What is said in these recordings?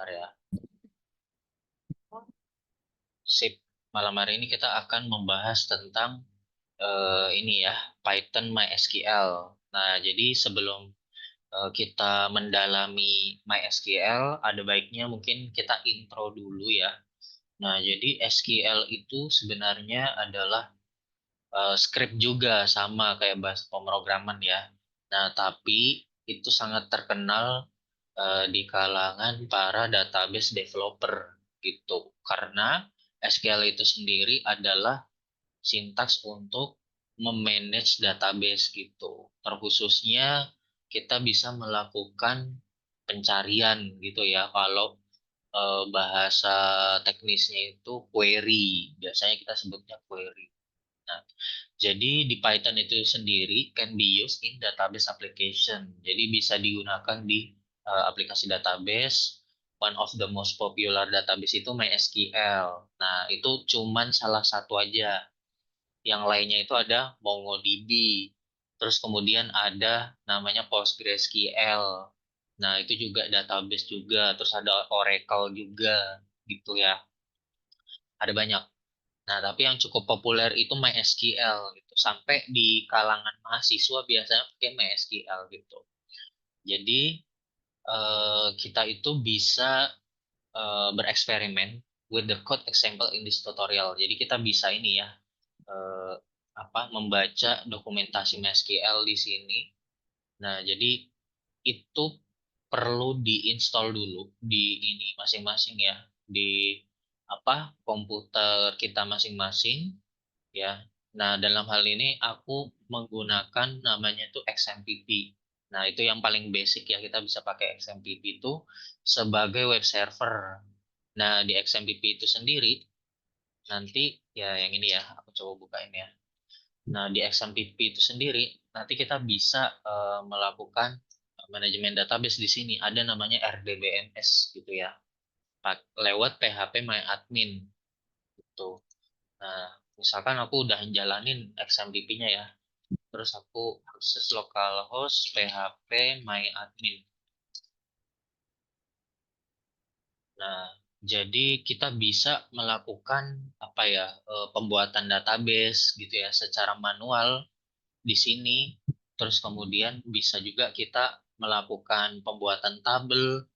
Bentar ya. Sip. Malam hari ini kita akan membahas tentang ini ya, Python MySQL. Nah, jadi sebelum kita mendalami MySQL, ada baiknya mungkin kita intro dulu ya. Nah, jadi SQL itu sebenarnya adalah script juga sama kayak bahasa pemrograman ya. Nah, tapi itu sangat terkenal di kalangan para database developer gitu. Karena SQL itu sendiri adalah sintaks untuk memanage database gitu. Terkhususnya kita bisa melakukan pencarian gitu ya. Kalau bahasa teknisnya itu query, biasanya kita sebutnya query. Nah, jadi di Python itu sendiri can be used in database application. Jadi bisa digunakan di aplikasi database. One of the most popular database itu MySQL. Nah, itu cuman salah satu aja. Yang lainnya itu ada MongoDB. Terus kemudian ada namanya PostgreSQL. Nah, itu juga database juga. Terus ada Oracle juga gitu ya. Ada banyak. Nah, tapi yang cukup populer itu MySQL gitu. Sampai di kalangan mahasiswa biasanya pakai MySQL gitu. Jadi kita itu bisa bereksperimen with the code example in this tutorial. Jadi kita bisa ini ya eh, membaca dokumentasi MySQL di sini. Nah, jadi itu perlu diinstal dulu di ini masing-masing ya di komputer kita masing-masing ya. Nah, dalam hal ini aku menggunakan namanya tuh XMPP. Nah, itu yang paling basic ya, kita bisa pakai XMPP itu sebagai web server. Nah, di XMPP itu sendiri nanti ya yang ini ya, aku coba bukain ya. Nah, di XMPP itu sendiri nanti kita bisa melakukan manajemen database di sini. Ada namanya RDBMS gitu ya. Lewat PHP MyAdmin gitu. Nah, misalkan aku udah jalanin XMPP-nya ya, terus aku akses localhost PHP myadmin. Nah, jadi kita bisa melakukan pembuatan database gitu ya secara manual di sini. Terus kemudian bisa juga kita melakukan pembuatan tabel,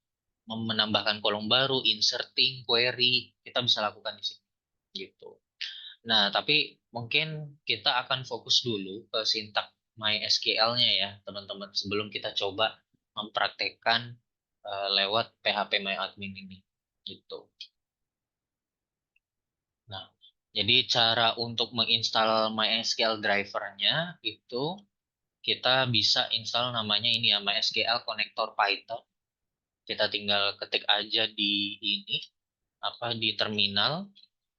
menambahkan kolom baru, inserting, query, kita bisa lakukan di sini gitu. Nah, tapi mungkin kita akan fokus dulu ke sintak MySQL-nya ya, teman-teman, sebelum kita coba mempraktekkan lewat PHP MyAdmin ini. Gitu. Nah, jadi cara untuk menginstal MySQL driver-nya itu kita bisa install namanya ini ya, MySQL Connector Python. Kita tinggal ketik aja di ini, di terminal,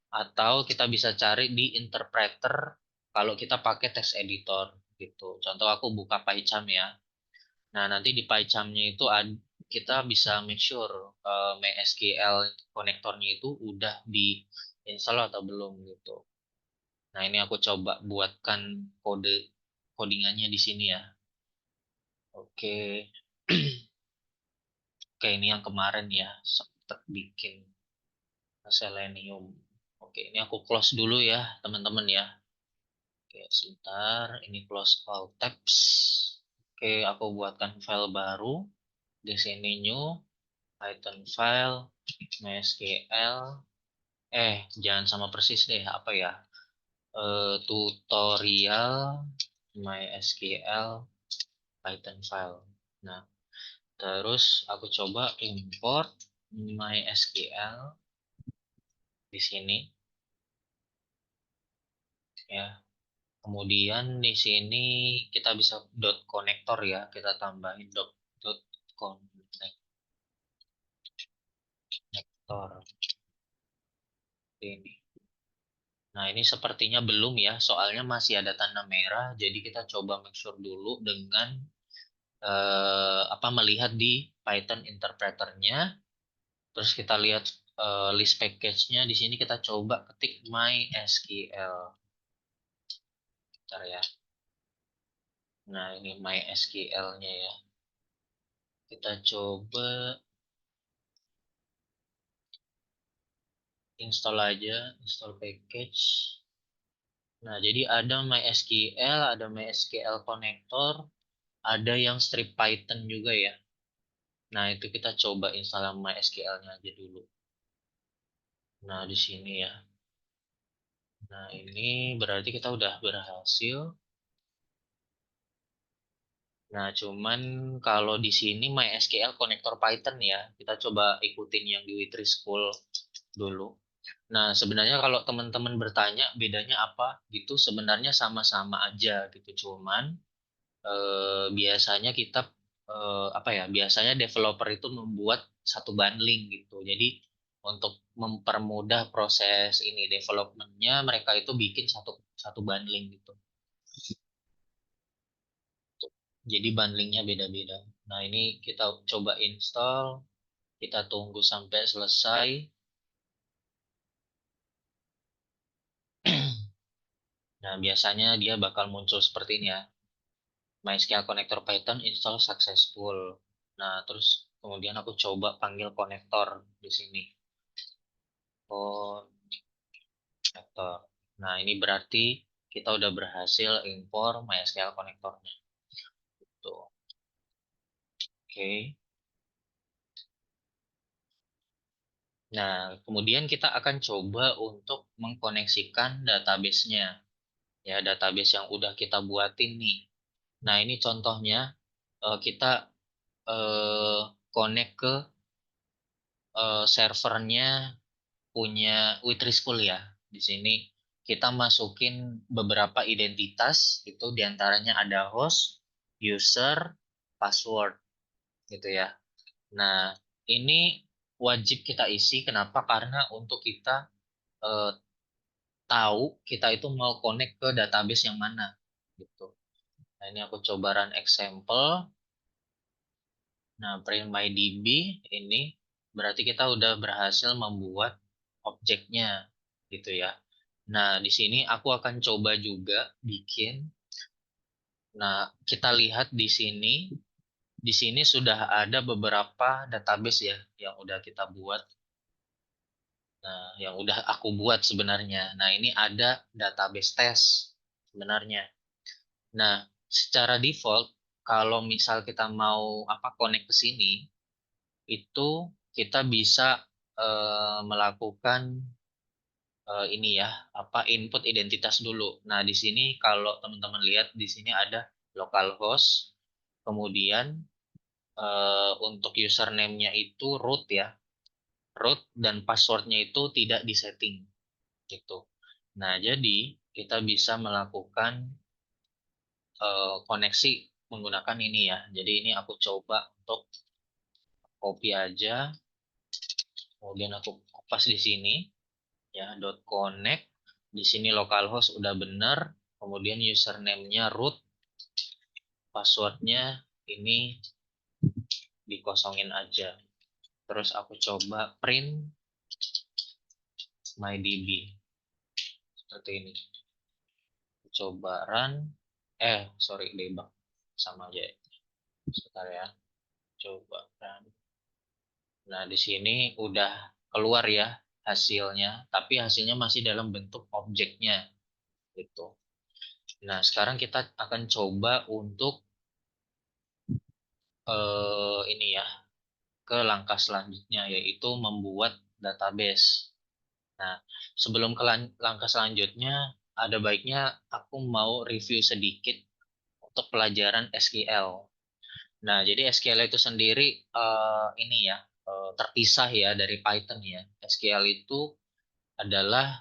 atau kita bisa cari di interpreter kalau kita pakai text editor gitu. Contoh aku buka PyCharm ya. Nah, nanti di PyCharm-nya itu kita bisa make sure MySQL konektornya itu udah di install atau belum gitu. Nah, ini aku coba buatkan codingannya di sini ya. Oke. Oke, ini yang kemarin ya, sempat bikin Selenium. Oke, ini aku close dulu ya, teman-teman ya. Oke, sebentar. Ini close all tabs. Oke, aku buatkan file baru. Di sini new, Python file, MySQL. Jangan sama persis deh. Apa ya? Tutorial MySQL Python file. Nah, terus aku coba import MySQL di sini. Ya, kemudian di sini kita bisa dot connector ya, kita tambahin dot connector ini. Nah, ini sepertinya belum ya, soalnya masih ada tanda merah. Jadi kita coba make sure dulu dengan melihat di Python interpreternya. Terus kita lihat list package-nya di sini kita coba ketik MySQL. Bentar ya. Nah, ini MySQL-nya ya. Kita coba install aja, install package. Nah, jadi ada MySQL, ada MySQL connector, ada yang strip Python juga ya. Nah, itu kita coba install MySQL-nya aja dulu. Nah, di sini ya. Nah, ini berarti kita udah berhasil. Nah, cuman kalau di sini MySQL connector Python ya, kita coba ikutin yang di Witri School dulu. Nah, sebenarnya kalau teman-teman bertanya bedanya apa gitu, sebenarnya sama-sama aja gitu. Cuman biasanya kita apa ya? Biasanya developer itu membuat satu bundling gitu. Jadi untuk mempermudah proses ini developmentnya, mereka itu bikin satu satu bundling gitu. Jadi bundlingnya beda-beda. Nah, ini kita coba install, kita tunggu sampai selesai. Nah, biasanya dia bakal muncul seperti ini ya. MySQL Connector Python install successful. Nah, terus kemudian aku coba panggil konektor di sini. Konektor. Nah, ini berarti kita udah berhasil impor MySQL konektornya. Tuh. Oke. Nah, kemudian kita akan coba untuk mengkoneksikan database-nya. Ya, database yang udah kita buatin nih. Nah, ini contohnya kita eh, connect ke servernya punya Witrispool ya. Di sini kita masukin beberapa identitas, itu diantaranya ada host, user, password gitu ya. Nah, ini wajib kita isi. Kenapa? Karena untuk kita eh, tahu kita itu mau connect ke database yang mana gitu. Nah, ini aku coba run example. Nah, print my DB ini berarti kita udah berhasil membuat objeknya gitu ya. Nah, di sini aku akan coba juga bikin. Nah, kita lihat di sini sudah ada beberapa database ya yang udah kita buat. Nah, yang udah aku buat sebenarnya. Nah, ini ada database test sebenarnya. Nah, secara default kalau misal kita mau apa connect ke sini, itu kita bisa melakukan ini ya, apa input identitas dulu. Nah, di sini kalau teman-teman lihat di sini ada localhost, kemudian untuk username-nya itu root ya, root dan passwordnya itu tidak disetting gitu. Nah, jadi kita bisa melakukan koneksi menggunakan ini ya. Jadi ini aku coba untuk copy aja, kemudian aku pas di sini ya .connect. Di sini localhost udah benar, kemudian username-nya root, passwordnya ini dikosongin aja. Terus aku coba print mydb seperti ini. Coba run, sorry debug sama aja. Sebentar ya, coba run. Nah, di sini udah keluar ya hasilnya, tapi hasilnya masih dalam bentuk objeknya gitu. Nah, sekarang kita akan coba untuk ini ya, ke langkah selanjutnya yaitu membuat database. Nah, sebelum ke langkah selanjutnya, ada baiknya aku mau review sedikit untuk pelajaran SQL. Nah, jadi SQL itu sendiri ini ya terpisah ya dari Python ya. SQL itu adalah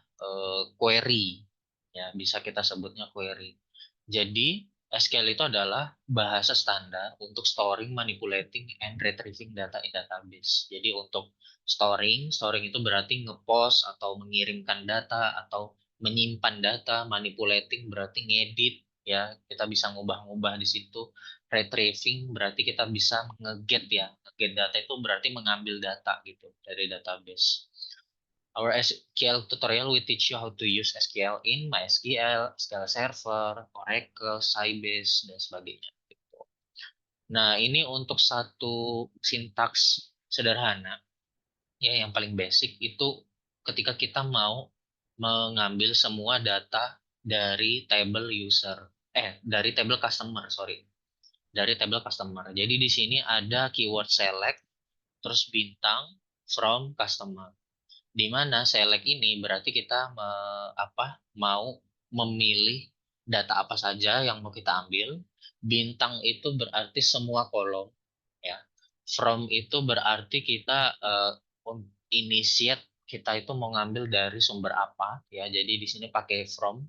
query, ya bisa kita sebutnya query. Jadi SQL itu adalah bahasa standar untuk storing, manipulating, and retrieving data in database. Jadi untuk storing itu berarti ngepost atau mengirimkan data atau menyimpan data, manipulating berarti ngedit, ya kita bisa ngubah-ngubah di situ. Retrieving berarti kita bisa ngeget ya, ngeget data itu berarti mengambil data gitu dari database. Our SQL tutorial will teach you how to use SQL in MySQL, SQL Server, Oracle, Sybase, dan sebagainya. Nah, ini untuk satu sintaks sederhana, ya yang paling basic itu ketika kita mau mengambil semua data dari table user, dari table customer, sorry, dari table customer. Jadi di sini ada keyword select, terus bintang from customer. Di mana select ini berarti kita mau memilih data apa saja yang mau kita ambil. Bintang itu berarti semua kolom, ya. From itu berarti kita initiate, kita itu mau ngambil dari sumber apa, ya. Jadi di sini pakai from.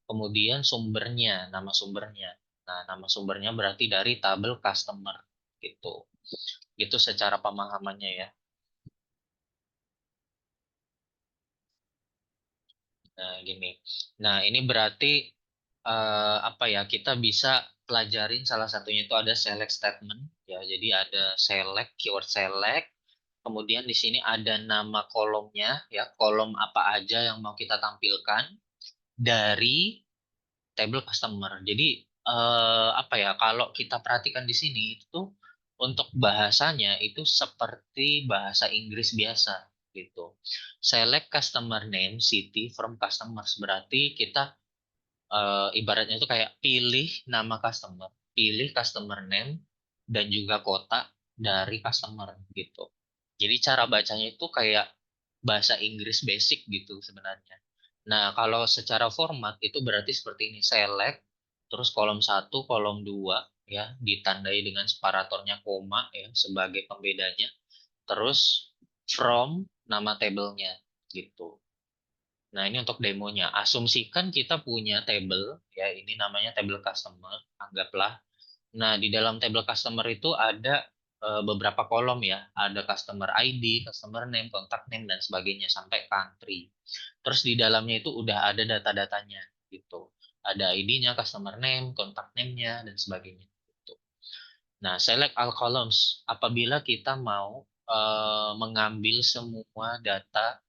Kemudian sumbernya, nama sumbernya. Nah, nama sumbernya berarti dari tabel customer gitu. Gitu secara pemahamannya ya. Nah, gini. Nah, ini berarti apa ya? Kita bisa pelajarin salah satunya itu ada select statement ya. Jadi ada select, keyword select. Kemudian di sini ada nama kolomnya ya, kolom apa aja yang mau kita tampilkan dari table customer. Jadi apa ya? Kalau kita perhatikan di sini itu tuh untuk bahasanya itu seperti bahasa Inggris biasa gitu. Select customer name city from customers berarti kita ibaratnya itu kayak pilih nama customer, pilih customer name dan juga kota dari customer gitu. Jadi cara bacanya itu kayak bahasa Inggris basic gitu sebenarnya. Nah, kalau secara format itu berarti seperti ini, select, terus kolom satu, kolom 2 ya, ditandai dengan separatornya koma ya sebagai pembedanya, terus from nama tabelnya gitu. Nah, ini untuk demonya. Asumsikan kita punya table, ya ini namanya table customer, anggaplah. Nah, di dalam table customer itu ada beberapa kolom ya. Ada customer ID, customer name, contact name, dan sebagainya, sampai country. Terus di dalamnya itu udah ada data-datanya gitu. Ada ID-nya, customer name, contact name-nya, dan sebagainya. Gitu. Nah, select all columns. Apabila kita mau mengambil semua data,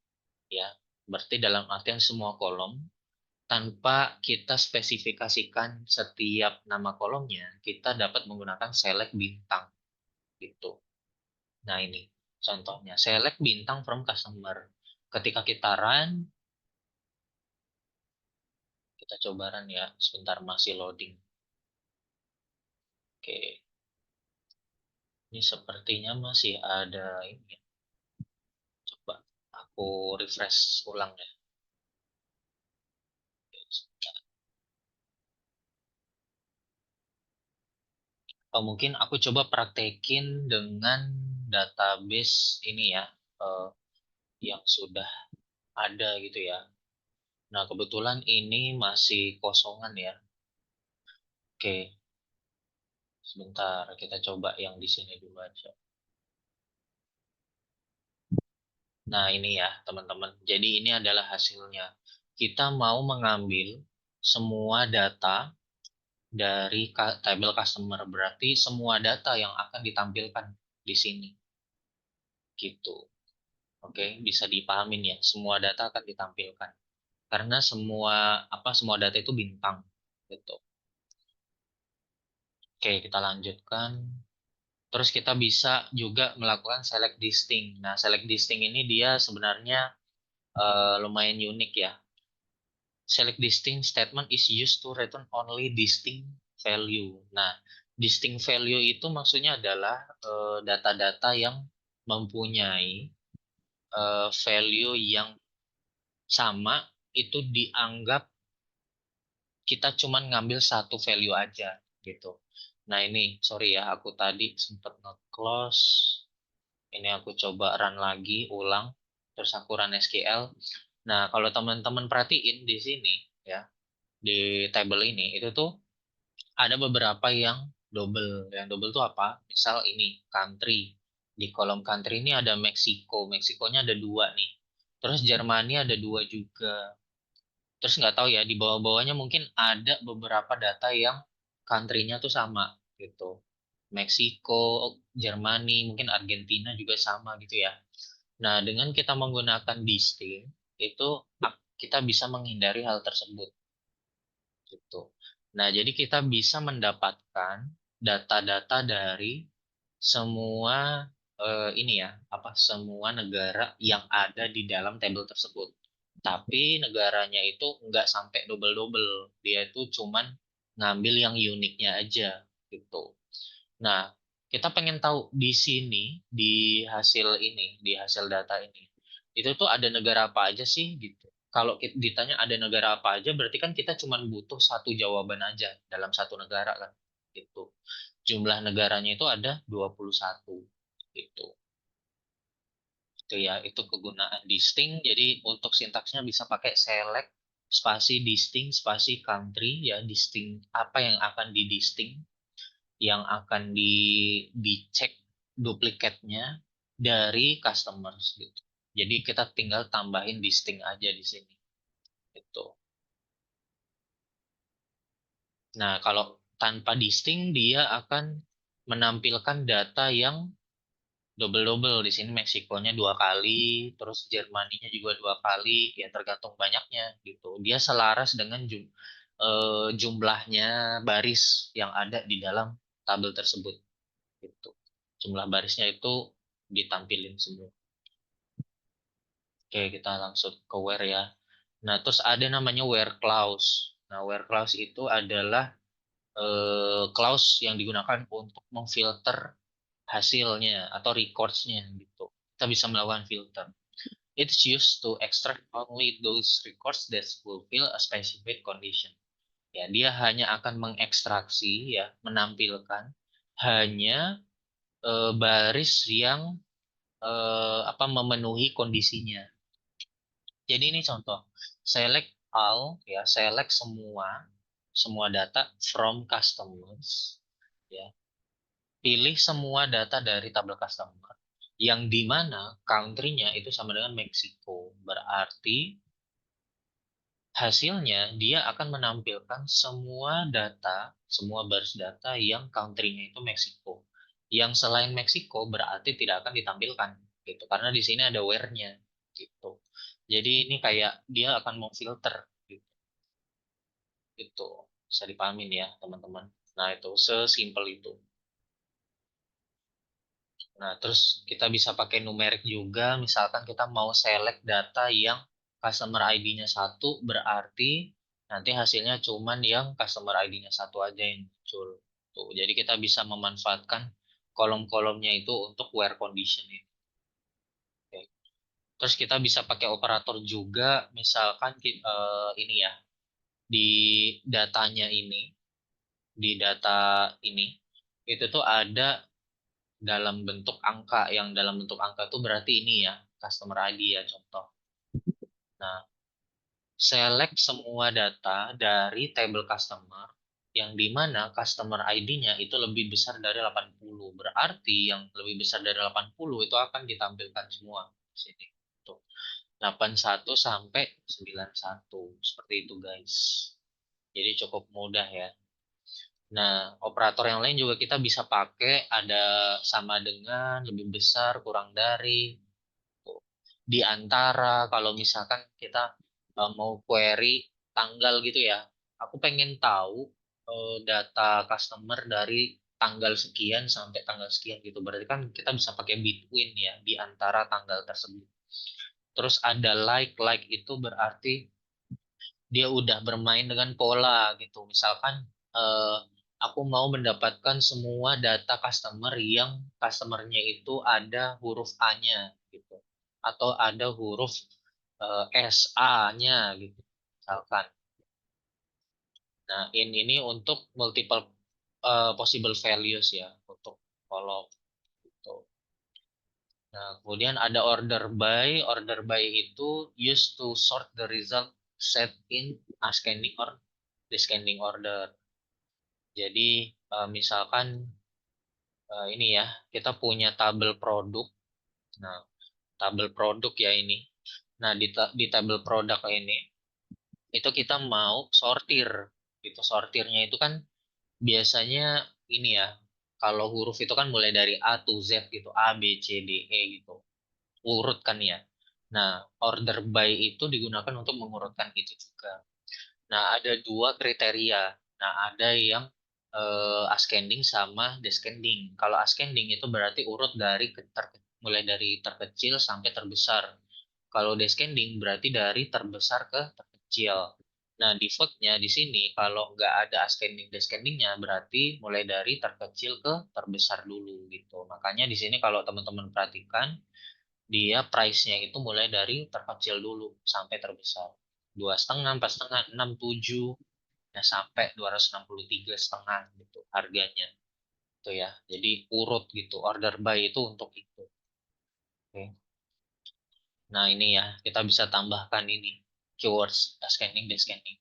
ya, berarti dalam artian semua kolom, tanpa kita spesifikasikan setiap nama kolomnya, kita dapat menggunakan select bintang gitu. Nah, ini contohnya, select bintang from customer. Ketika kita run, kita coba run ya, sebentar masih loading. Oke, ini sepertinya masih ada ini. Coba aku refresh ulang ya. Oke, sebentar. Oh, mungkin aku coba praktekin dengan database ini ya, eh, yang sudah ada gitu ya. Nah, kebetulan ini masih kosongan ya. Oke, sebentar kita coba yang di sini dulu aja. Nah, ini ya, teman-teman. Jadi ini adalah hasilnya. Kita mau mengambil semua data dari table customer. Berarti semua data yang akan ditampilkan di sini. Gitu. Oke, bisa dipahamin ya. Semua data akan ditampilkan. Karena semua data itu bintang. Gitu. Oke, kita lanjutkan. Terus kita bisa juga melakukan select distinct. Nah, select distinct ini dia sebenarnya lumayan unik ya. Select distinct statement is used to return only distinct value. Nah, distinct value itu maksudnya adalah data-data yang mempunyai value yang sama, itu dianggap kita cuman ngambil satu value aja gitu. Nah, ini sorry ya, aku tadi sempat nge-close. Ini aku coba run lagi, ulang, terus aku run SQL. Nah, kalau teman-teman perhatiin di sini, ya, di table ini, itu tuh ada beberapa yang double. Yang double tuh apa? Misal ini, country. Di kolom country ini ada Meksiko. Meksikonya ada dua nih. Terus Jermania ada dua juga. Terus nggak tahu ya, di bawah-bawahnya mungkin ada beberapa data yang country-nya tuh sama gitu. Meksiko, Jermani, mungkin Argentina juga sama gitu ya. Nah, dengan kita menggunakan distinct, itu kita bisa menghindari hal tersebut gitu. Nah, jadi kita bisa mendapatkan data-data dari semua ini ya, semua negara yang ada di dalam tabel tersebut. Tapi negaranya itu nggak sampai double-double. Dia itu cuman ngambil yang uniknya aja gitu. Nah, kita pengen tahu di sini, di hasil data ini, itu tuh ada negara apa aja sih gitu. Kalau kita ditanya ada negara apa aja, berarti kan kita cuma butuh satu jawaban aja dalam satu negara kan. Gitu. Jumlah negaranya itu ada 21 gitu. Itu ya, itu kegunaan distinct. Jadi untuk sintaksnya bisa pakai select, spasi distinct, spasi country ya, distinct apa yang akan di distinct, yang akan dicek duplikatnya dari customers gitu. Jadi kita tinggal tambahin distinct aja di sini gitu. Nah, kalau tanpa distinct dia akan menampilkan data yang double-double. Di sini Meksikonya 2 kali, terus Jermaninya juga 2 kali, ya tergantung banyaknya gitu. Dia selaras dengan jumlahnya baris yang ada di dalam tabel tersebut gitu. Jumlah barisnya itu ditampilin semua. Oke, kita langsung ke where ya. Nah, terus ada namanya where clause. Nah, where clause itu adalah clause yang digunakan untuk memfilter hasilnya atau records-nya gitu. Kita bisa melakukan filter. It's used to extract only those records that fulfill a specific condition. Ya, dia hanya akan mengekstraksi ya, menampilkan hanya baris yang memenuhi kondisinya. Jadi ini contoh, select all ya, select semua data from customers ya. Pilih semua data dari tabel customer yang di mana country-nya itu sama dengan Meksiko. Berarti hasilnya dia akan menampilkan semua data, semua baris data yang country-nya itu Meksiko. Yang selain Meksiko berarti tidak akan ditampilkan gitu karena di sini ada where-nya gitu. Jadi ini kayak dia akan memfilter gitu. Itu bisa dipahamin ya, teman-teman. Nah, itu sesimpel itu. Nah, terus kita bisa pakai numerik juga. Misalkan kita mau select data yang customer ID-nya satu, berarti nanti hasilnya cuman yang customer ID-nya satu aja yang muncul. Tuh, jadi kita bisa memanfaatkan kolom-kolomnya itu untuk where condition ini. Oke. Terus kita bisa pakai operator juga, misalkan ini ya, di datanya ini, di data ini, itu tuh ada dalam bentuk angka. Yang dalam bentuk angka tuh berarti ini ya, customer ID ya contoh. Nah, select semua data dari table customer yang di mana customer ID-nya itu lebih besar dari 80. Berarti yang lebih besar dari 80 itu akan ditampilkan semua di sini. Tuh. 81 sampai 91. Seperti itu, guys. Jadi cukup mudah ya. Nah, operator yang lain juga kita bisa pakai, ada sama dengan, lebih besar, kurang dari, di antara. Kalau misalkan kita mau query tanggal gitu ya, aku pengen tahu data customer dari tanggal sekian sampai tanggal sekian gitu. Berarti kan kita bisa pakai between ya, di antara tanggal tersebut. Terus ada like itu berarti dia udah bermain dengan pola gitu. Misalkan eh, aku mau mendapatkan semua data customer yang customernya itu ada huruf A-nya gitu. Atau ada huruf SA-nya gitu. Misalkan. Nah, ini untuk multiple possible values ya untuk kalau gitu. Nah, kemudian ada order by. Order by itu used to sort the result set in ascending or descending order. Jadi misalkan ini ya, kita punya tabel produk. Nah, tabel produk ya ini. Nah, di tabel produk ini itu kita mau sortir. Itu sortirnya itu kan biasanya ini ya. Kalau huruf itu kan mulai dari A to Z gitu, A B C D E gitu. Urut kan ya. Nah, order by itu digunakan untuk mengurutkan itu juga. Nah, ada dua kriteria. Nah, ada yang ascending sama descending. Kalau ascending itu berarti urut dari mulai dari terkecil sampai terbesar. Kalau descending berarti dari terbesar ke terkecil. Nah, defaultnya di sini kalau nggak ada ascending descendingnya berarti mulai dari terkecil ke terbesar dulu gitu. Makanya di sini kalau teman-teman perhatikan dia price-nya itu mulai dari terkecil dulu sampai terbesar. 2,5, 4,5, 6, 7, ya sampai 263,5 gitu harganya. Itu ya. Jadi urut gitu. Order buy itu untuk itu. Oke. Nah, ini ya, kita bisa tambahkan ini keywords scanning, descanning.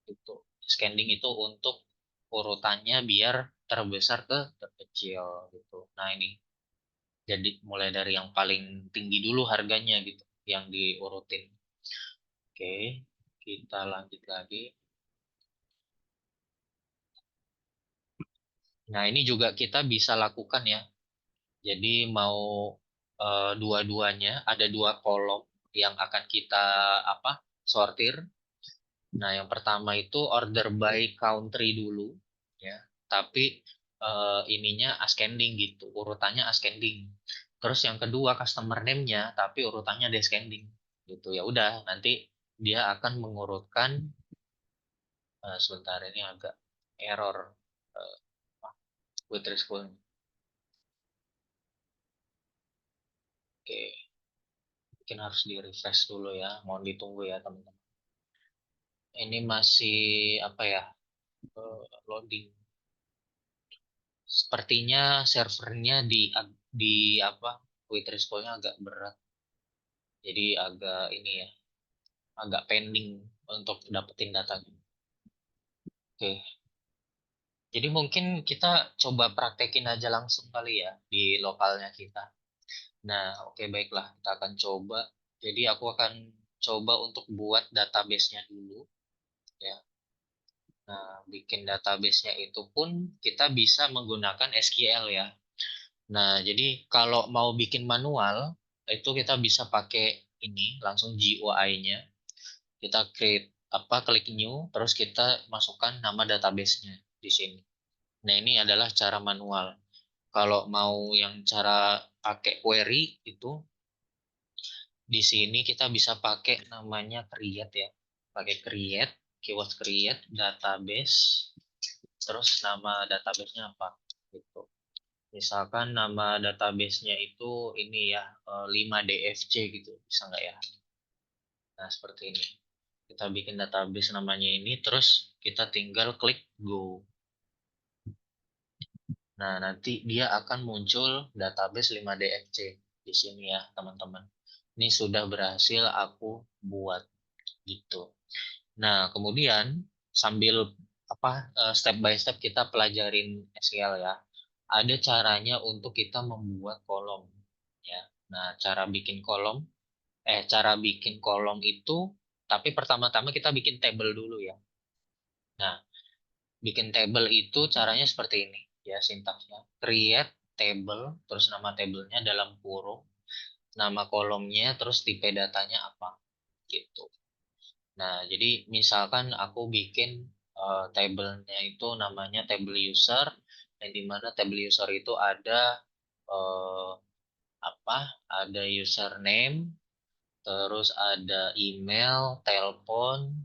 Itu. Scanning itu untuk urutannya biar terbesar ke terkecil gitu. Nah, ini jadi mulai dari yang paling tinggi dulu harganya gitu yang diurutin. Oke, kita lanjut lagi. Nah, ini juga kita bisa lakukan ya. Jadi mau dua-duanya ada dua kolom yang akan kita apa sortir. Nah, yang pertama itu order by country dulu ya. Tapi ininya ascending gitu, urutannya ascending. Terus yang kedua customer name-nya tapi urutannya descending gitu. Ya udah, nanti dia akan mengurutkan sebentar ini agak error uh, with response. Oke, mungkin harus di refresh dulu ya. Mohon ditunggu ya teman-teman. Ini masih apa ya loading. Sepertinya servernya di apa with response-nya agak berat. Jadi agak ini ya, agak pending untuk dapetin datanya. Oke. Jadi mungkin kita coba praktekin aja langsung kali ya di lokalnya kita. Nah, oke baiklah, kita akan coba. Jadi aku akan coba untuk buat database-nya dulu ya. Nah, bikin database-nya itu pun kita bisa menggunakan SQL ya. Nah, jadi kalau mau bikin manual, itu kita bisa pakai ini, langsung GUI-nya. Kita create apa, klik new, terus kita masukkan nama database-nya di sini. Nah, ini adalah cara manual. Kalau mau yang cara pakai query itu, di sini kita bisa pakai namanya create ya. Pakai create, keyword create, database, terus nama database-nya apa gitu. Misalkan nama database-nya itu ini ya 5DFC gitu, bisa nggak ya? Nah, seperti ini. Kita bikin database namanya ini, terus kita tinggal klik go. Nah, nanti dia akan muncul database 5DFC di sini ya, teman-teman. Ini sudah berhasil aku buat gitu. Nah, kemudian sambil apa step by step kita pelajarin SQL ya. Ada caranya untuk kita membuat kolom ya. Nah, cara bikin kolom itu tapi pertama-tama kita bikin table dulu ya. Nah, bikin table itu caranya seperti ini ya sintaksnya. Create table, terus nama tablenya dalam kurung, nama kolomnya, terus tipe datanya apa gitu. Nah, jadi misalkan aku bikin tablenya itu namanya table user, yang dimana table user itu ada eh, apa? Ada username, terus ada email, telepon,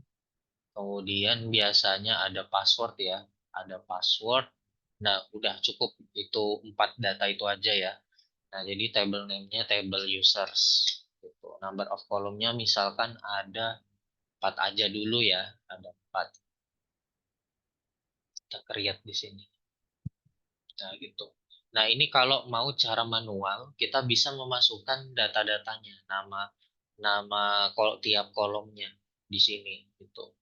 kemudian biasanya ada password ya, ada password. Nah, udah cukup itu 4 data itu aja ya. Nah, jadi table name-nya table users gitu. Number of column-nya misalkan ada 4 aja dulu ya, ada 4. Kita create di sini. Nah, gitu. Nah, ini kalau mau cara manual, kita bisa memasukkan data-datanya, nama tiap kolomnya di sini gitu.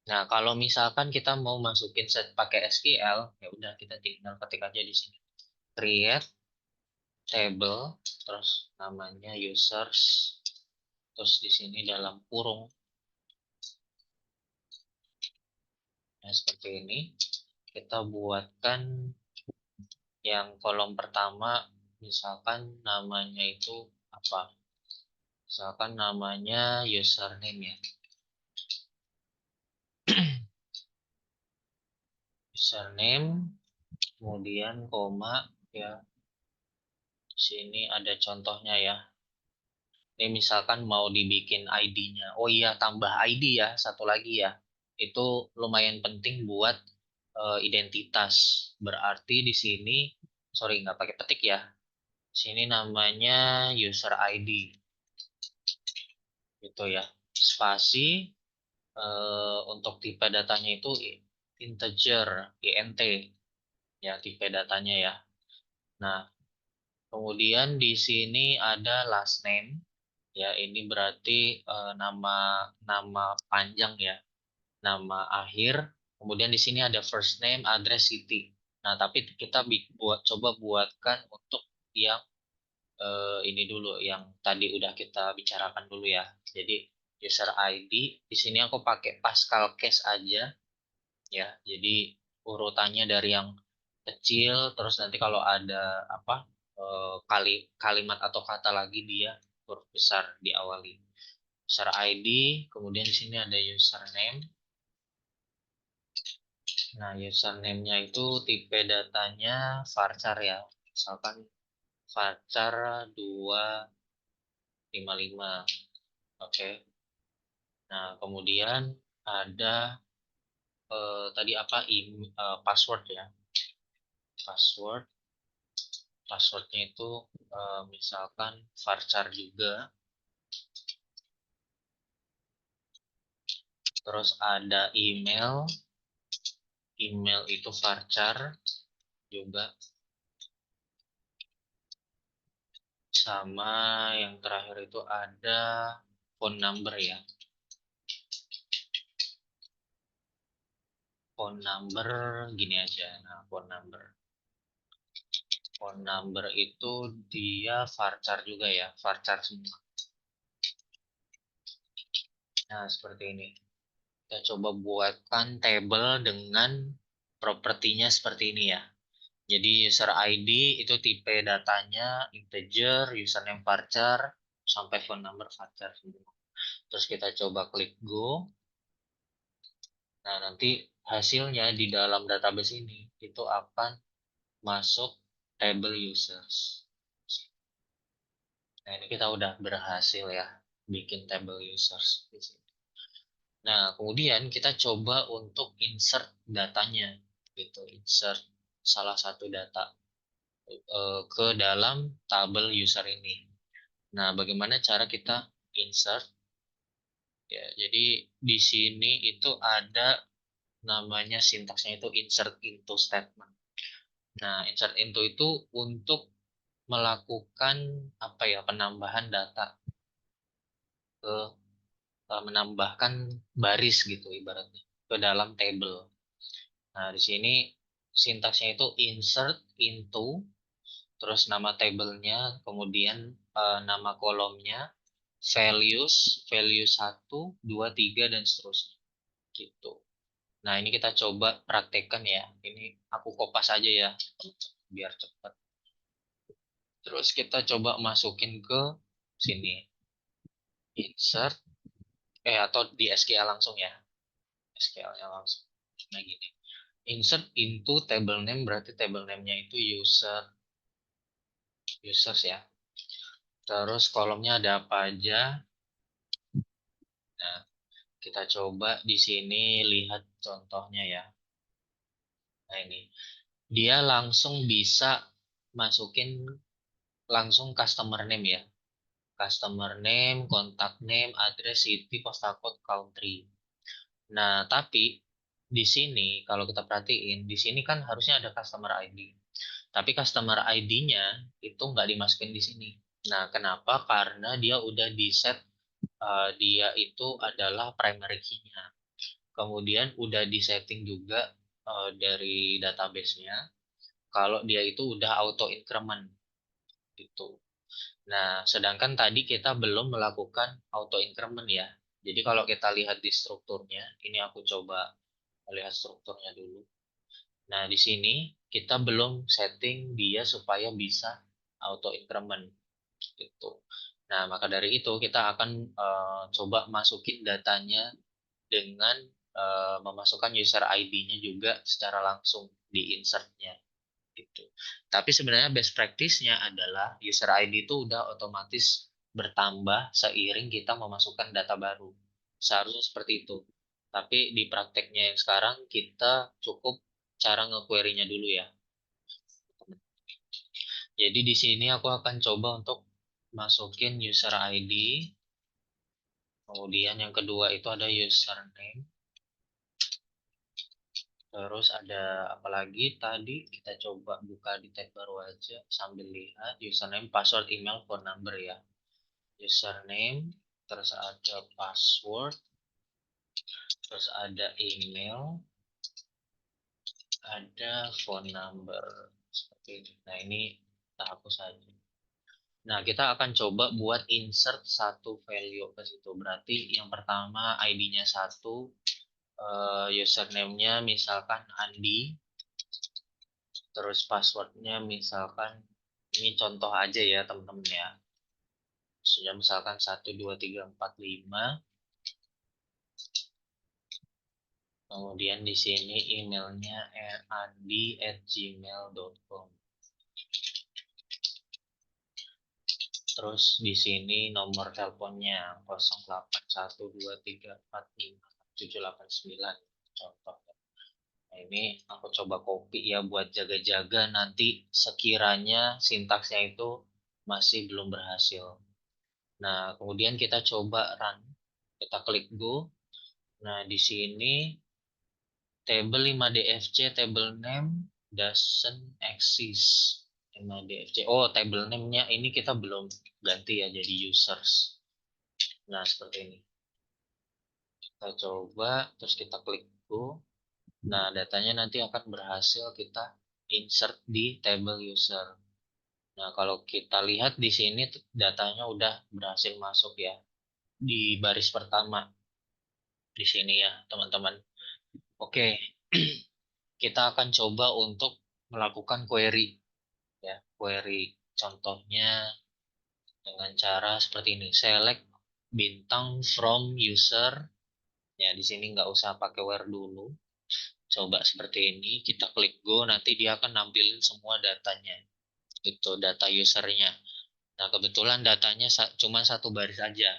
Nah, kalau misalkan kita mau masukin set pakai SQL, ya udah kita tinggal ketik aja di sini. Create table, terus namanya users, terus di sini dalam kurung. Nah, seperti ini. Kita buatkan yang kolom pertama, misalkan namanya itu apa? Misalkan namanya username ya. username, kemudian koma ya. Di sini ada contohnya ya. Ini misalkan mau dibikin ID-nya. Oh iya, tambah ID ya, satu lagi ya. Itu lumayan penting buat identitas. Berarti di sini, sorry nggak pakai petik ya. Di sini namanya user ID, gitu ya. Spasi untuk tipe datanya itu integer, int ya tipe datanya ya. Nah, kemudian di sini ada last name. Ya, ini berarti nama nama panjang ya, nama akhir. Kemudian di sini ada first name, address, city. Nah, tapi kita coba buatkan untuk yang ini dulu, yang tadi udah kita bicarakan dulu ya. Jadi user ID di sini aku pakai Pascal Case aja ya. Jadi urutannya dari yang kecil, terus nanti kalau ada apa kalimat atau kata lagi dia huruf besar diawali. User ID, kemudian di sini ada username. Nah, username-nya itu tipe datanya varchar ya. Misalkan varchar 255. Oke. Nah, kemudian ada tadi apa password ya. Password. Passwordnya itu misalkan varchar juga. Terus ada email. Email itu varchar juga. Sama yang terakhir itu ada phone number ya. Phone number gini aja. Nah, phone number. Phone number itu dia varchar juga ya, varchar semua. Nah, seperti ini. Kita coba buatkan table dengan propertinya seperti ini ya. Jadi user ID itu tipe datanya integer, username varchar, sampai phone number varchar semua. Terus kita coba klik go. Nah, nanti hasilnya di dalam database ini itu akan masuk table users. Nah, ini kita udah berhasil ya bikin table users di sini. Nah, kemudian kita coba untuk insert datanya gitu, insert salah satu data ke dalam tabel user ini. Nah, bagaimana cara kita insert? Ya, jadi di sini itu ada namanya sintaksnya itu insert into statement. Nah, insert into itu untuk melakukan apa ya, penambahan data ke menambahkan baris gitu ibaratnya ke dalam table. Nah, di sini sintaksnya itu insert into, terus nama tabelnya, kemudian nama kolomnya, values, value 1, 2, 3 dan seterusnya. Gitu. Nah, ini kita coba praktekkan ya. Ini aku kopas aja ya, biar cepat. Terus kita coba masukin ke sini. Insert, atau di SQL langsung ya. SQL-nya langsung. Nah, gini. Insert into table name, berarti table name-nya itu users ya. Terus kolomnya ada apa aja. Nah, kita coba di sini lihat contohnya ya. Nah, ini. Dia langsung bisa masukin langsung customer name ya. Customer name, contact name, address, city, postal code, country. Nah, tapi di sini kalau kita perhatiin, di sini kan harusnya ada customer ID. Tapi customer ID-nya itu nggak dimasukin di sini. Nah, kenapa? Karena dia udah di set, dia itu adalah primary key-nya. Kemudian udah di setting juga dari database-nya kalau dia itu udah auto increment gitu. Nah, sedangkan tadi kita belum melakukan auto increment ya. Jadi kalau kita lihat di strukturnya, ini aku coba lihat strukturnya dulu. Nah, di sini kita belum setting dia supaya bisa auto increment gitu. Nah, maka dari itu kita akan coba masukin datanya dengan memasukkan user ID-nya juga secara langsung di insertnya gitu. Tapi sebenarnya best practice-nya adalah user ID itu udah otomatis bertambah seiring kita memasukkan data baru. Seharusnya seperti itu. Tapi di prakteknya yang sekarang kita cukup cara nge-query-nya dulu ya. Jadi di sini aku akan coba untuk masukin user ID. Kemudian yang kedua itu ada username. Terus ada apa lagi tadi? Kita coba buka di tab baru aja sambil lihat username, password, email, phone number ya. Username, terus ada password, terus ada email, ada phone number seperti ini. Nah, ini kita hapus saja. Nah, kita akan coba buat insert satu value ke situ. Berarti yang pertama ID-nya satu, username-nya misalkan Andi, terus passwordnya misalkan ini contoh aja ya teman-teman ya. Sudah misalkan 12345. Kemudian di sini emailnya andi@gmail.com. Terus di sini nomor teleponnya 0812345789 contoh. Nah, ini aku coba copy ya buat jaga-jaga nanti sekiranya sintaksnya itu masih belum berhasil. Nah, kemudian kita coba run. Kita klik go. Nah, di sini table 5DFC table name doesn't exist. 5DFC. Oh, table name-nya ini kita belum ganti ya jadi users. Nah, seperti ini. Kita coba terus kita klik go. Nah, datanya nanti akan berhasil kita insert di table user. Nah, kalau kita lihat di sini datanya udah berhasil masuk ya di baris pertama di sini ya, teman-teman. Oke, kita akan coba untuk melakukan query ya. Query contohnya dengan cara seperti ini. Select bintang from user. Ya, di sini nggak usah pakai where dulu. Coba seperti ini, kita klik go, nanti dia akan nampilin semua datanya. Itu data usernya. Nah, kebetulan datanya cuma satu baris aja.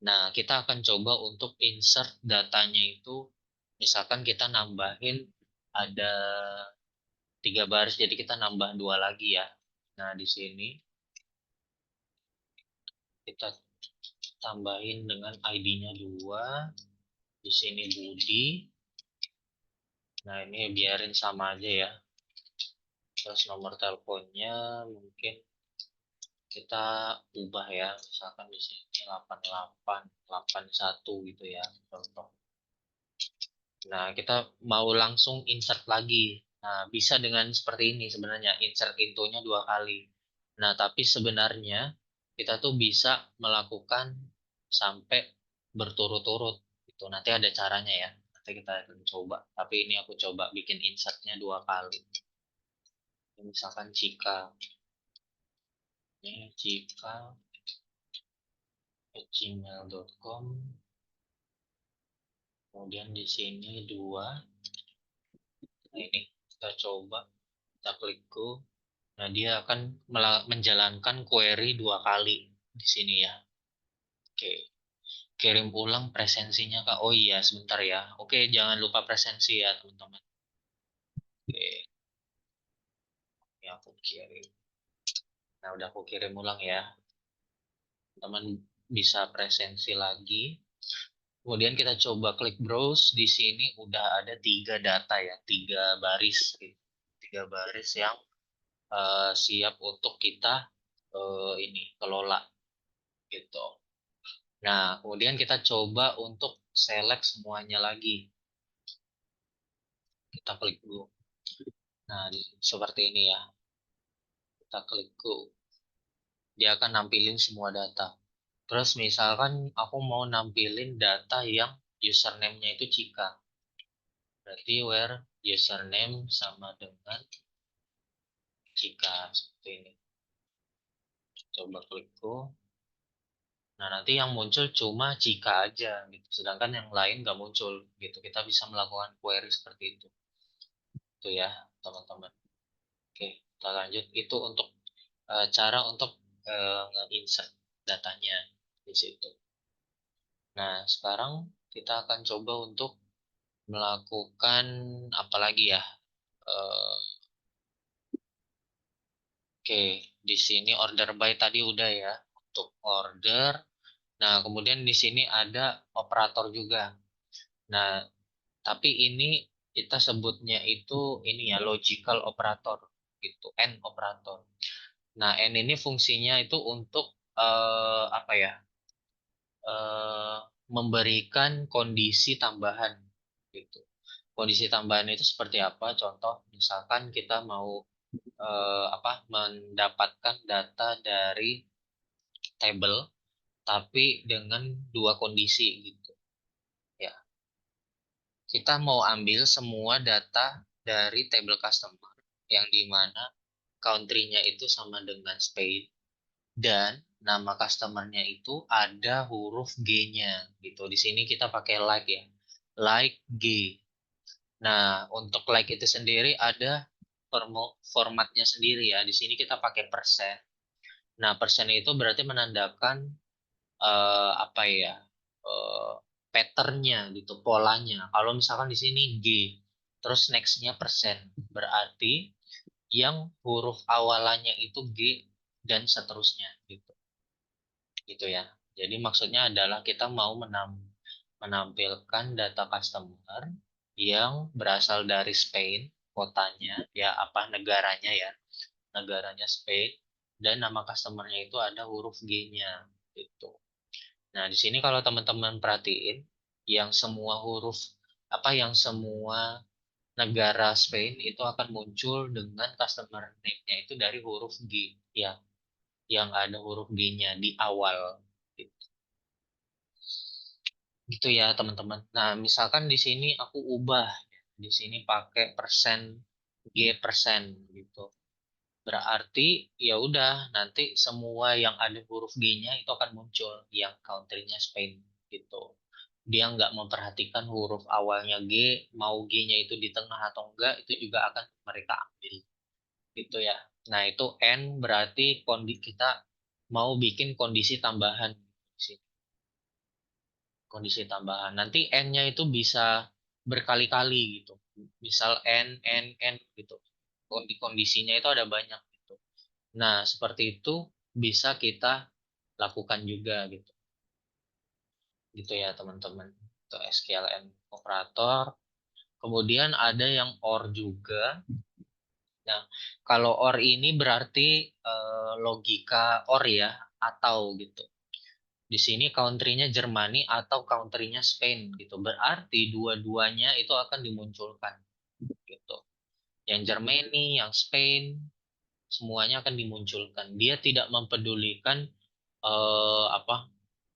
Nah, kita akan coba untuk insert datanya itu, misalkan kita nambahin ada 3 baris, jadi kita nambah 2 lagi ya. Nah, di sini kita tambahin dengan ID-nya 2. Di sini Budi. Nah, ini biarin sama aja ya. Terus nomor teleponnya mungkin kita ubah ya. Misalkan di sini 8881 gitu ya. Contoh. Nah, kita mau langsung insert lagi. Nah, bisa dengan seperti ini sebenarnya. Insert into-nya 2 kali. Nah, tapi sebenarnya kita tuh bisa melakukan sampai berturut-turut. Itu nanti ada caranya ya. Nanti kita akan coba. Tapi ini aku coba bikin insertnya 2 kali. Misalkan jika ini jika gmail.com, kemudian di sini 2. Nah, ini kita coba, kita klik go. Nah, dia akan menjalankan query 2 kali di sini ya. Oke, kirim ulang presensinya Kak. Oh iya, sebentar ya. Oke, jangan lupa presensi ya teman-teman. Oke, ini aku kirim. Nah, udah aku kirim ulang ya. Teman bisa presensi lagi. Kemudian kita coba klik browse. Di sini udah ada 3 data ya, 3 baris, 3 baris yang siap untuk kita ini kelola gitu. Nah, kemudian kita coba untuk select semuanya lagi. Kita klik go. Nah, seperti ini ya. Kita klik go. Dia akan nampilin semua data. Terus misalkan aku mau nampilin data yang username-nya itu Cika. Berarti where username sama dengan Cika seperti ini. Coba klik go. Nah, nanti yang muncul cuma jika aja gitu. Sedangkan yang lain nggak muncul gitu. Kita bisa melakukan query seperti itu. Itu ya, teman-teman. Oke, kita lanjut. Itu untuk cara untuk nge-insert datanya di situ. Nah, sekarang kita akan coba untuk melakukan apa lagi ya? Eh, Oke, di sini order by tadi udah ya. Untuk order. Nah, kemudian di sini ada operator juga. Nah, tapi ini kita sebutnya itu ini ya logical operator gitu, AND operator. Nah, AND ini fungsinya itu untuk apa ya? eh, Memberikan kondisi tambahan gitu. Kondisi tambahan itu seperti apa? Contoh, misalkan kita mau mendapatkan data dari table tapi dengan dua kondisi gitu. Ya, kita mau ambil semua data dari table customer yang dimana country-nya itu sama dengan Spain dan nama customer-nya itu ada huruf G-nya gitu. Di sini kita pakai like ya. Like G. Nah, untuk like itu sendiri ada formatnya sendiri ya. Di sini kita pakai persen. Nah, persen itu berarti menandakan apa ya? eh, patternnya gitu, polanya. Kalau misalkan di sini G, terus next-nya persen, berarti yang huruf awalannya itu G dan seterusnya gitu. Gitu ya. Jadi maksudnya adalah kita mau menampilkan data customer yang berasal dari Spain, kotanya, ya apa negaranya ya, negaranya Spain, dan nama customernya itu ada huruf G-nya gitu. Nah, di sini kalau teman-teman perhatiin, yang semua huruf yang semua negara Spain itu akan muncul dengan customer name-nya itu dari huruf G ya, yang ada huruf G-nya di awal. Gitu ya, teman-teman. Nah, misalkan di sini aku ubah di sini pakai persen G persen gitu. Berarti ya udah nanti semua yang ada huruf G-nya itu akan muncul yang country-nya Spain gitu. Dia nggak memperhatikan huruf awalnya G, mau G-nya itu di tengah atau enggak, itu juga akan mereka ambil gitu ya. Nah, itu N berarti kita mau bikin kondisi tambahan di sini. Kondisi tambahan. Nanti N-nya itu bisa berkali-kali gitu. Misal N gitu. Di kondisinya itu ada banyak gitu. Nah, seperti itu bisa kita lakukan juga gitu. Gitu ya, teman-teman. Itu SQLN operator. Kemudian ada yang OR juga. Nah, kalau OR ini berarti logika OR ya, atau gitu. Di sini country-nya Germany atau country-nya Spain gitu. Berarti dua-duanya itu akan dimunculkan gitu. Yang Germany, yang Spain, semuanya akan dimunculkan. Dia tidak mempedulikan apa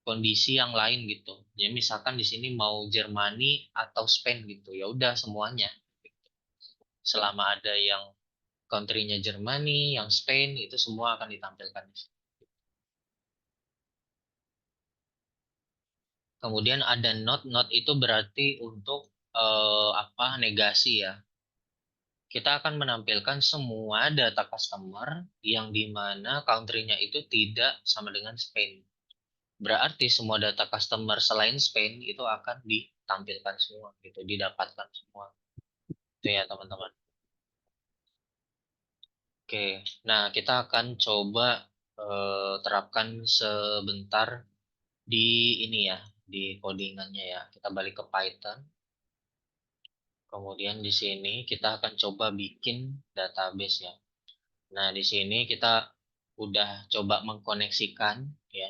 kondisi yang lain gitu. Jadi misalkan di sini mau Germany atau Spain gitu. Ya udah semuanya. Selama ada yang country-nya Germany, yang Spain itu semua akan ditampilkan. Kemudian ada not itu berarti untuk negasi ya. Kita akan menampilkan semua data customer yang di mana country-nya itu tidak sama dengan Spain. Berarti semua data customer selain Spain itu akan ditampilkan semua gitu, didapatkan semua. Itu ya teman-teman. Oke, nah kita akan coba terapkan sebentar di ini ya, di codingannya ya. Kita balik ke Python. Kemudian di sini kita akan coba bikin database ya. Nah, di sini kita udah coba mengkoneksikan ya,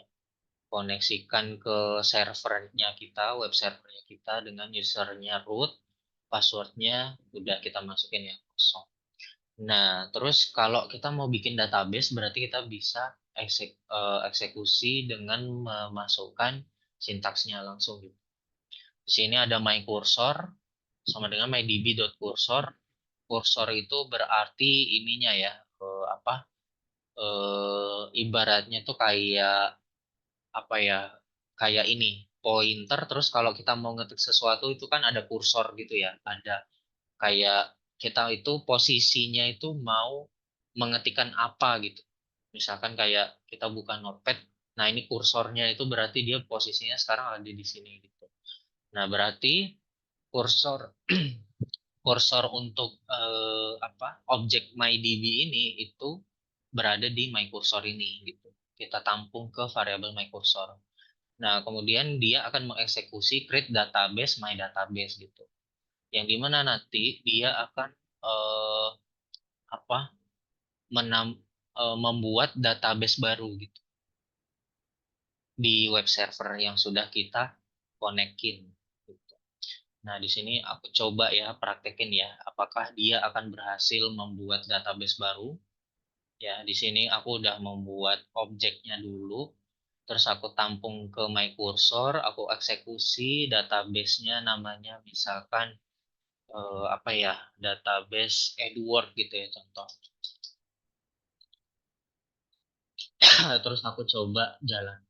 koneksikan ke servernya kita, web servernya kita dengan usernya root, passwordnya udah kita masukin ya kosong. Nah, terus kalau kita mau bikin database berarti kita bisa eksekusi dengan memasukkan sintaksnya langsung gitu. Di sini ada my cursor sama dengan mydb.cursor. Kursor itu berarti ininya ya, ibaratnya tuh kayak apa ya, kayak ini pointer, terus kalau kita mau ngetik sesuatu itu kan ada kursor gitu ya, ada kayak kita itu posisinya itu mau mengetikkan apa gitu. Misalkan kayak kita buka notepad, nah ini kursornya itu berarti dia posisinya sekarang ada di sini gitu. Nah, berarti kursor kursor untuk apa objek MyDB ini itu berada di MyCursor ini gitu. Kita tampung ke variabel MyCursor. Nah, kemudian dia akan mengeksekusi create database MyDatabase gitu. Yang dimana nanti dia akan eh, apa membuat database baru gitu di web server yang sudah kita konekin. Gitu. Nah, di sini aku coba ya praktekin ya, apakah dia akan berhasil membuat database baru. Ya, di sini aku udah membuat objeknya dulu, terus aku tampung ke my cursor, aku eksekusi database-nya namanya misalkan apa ya, database Edward gitu ya contoh. Terus aku coba jalan.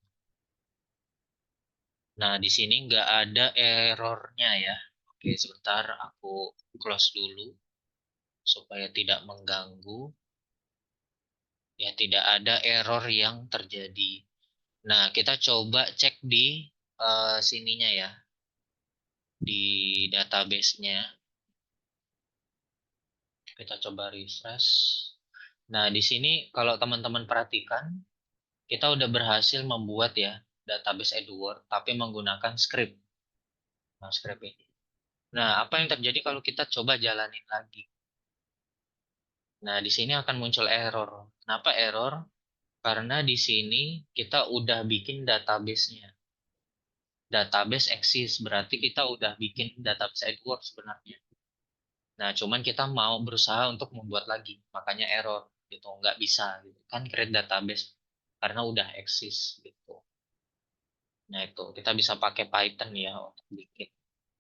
Nah, di sini nggak ada errornya ya. Oke, sebentar aku close dulu supaya tidak mengganggu. Ya, tidak ada error yang terjadi. Nah, kita coba cek di sininya ya, di database-nya. Kita coba refresh. Nah, di sini kalau teman-teman perhatikan, kita udah berhasil membuat ya database Edward, tapi menggunakan script. Nah, script ini. Nah, apa yang terjadi kalau kita coba jalanin lagi? Nah, di sini akan muncul error. Kenapa error? Karena di sini kita udah bikin database-nya. Database eksis, berarti kita udah bikin database Edward sebenarnya. Nah, cuman kita mau berusaha untuk membuat lagi, makanya error gitu, nggak bisa gitu. Kan create database karena udah eksis gitu. Nah, itu kita bisa pakai Python ya untuk bikin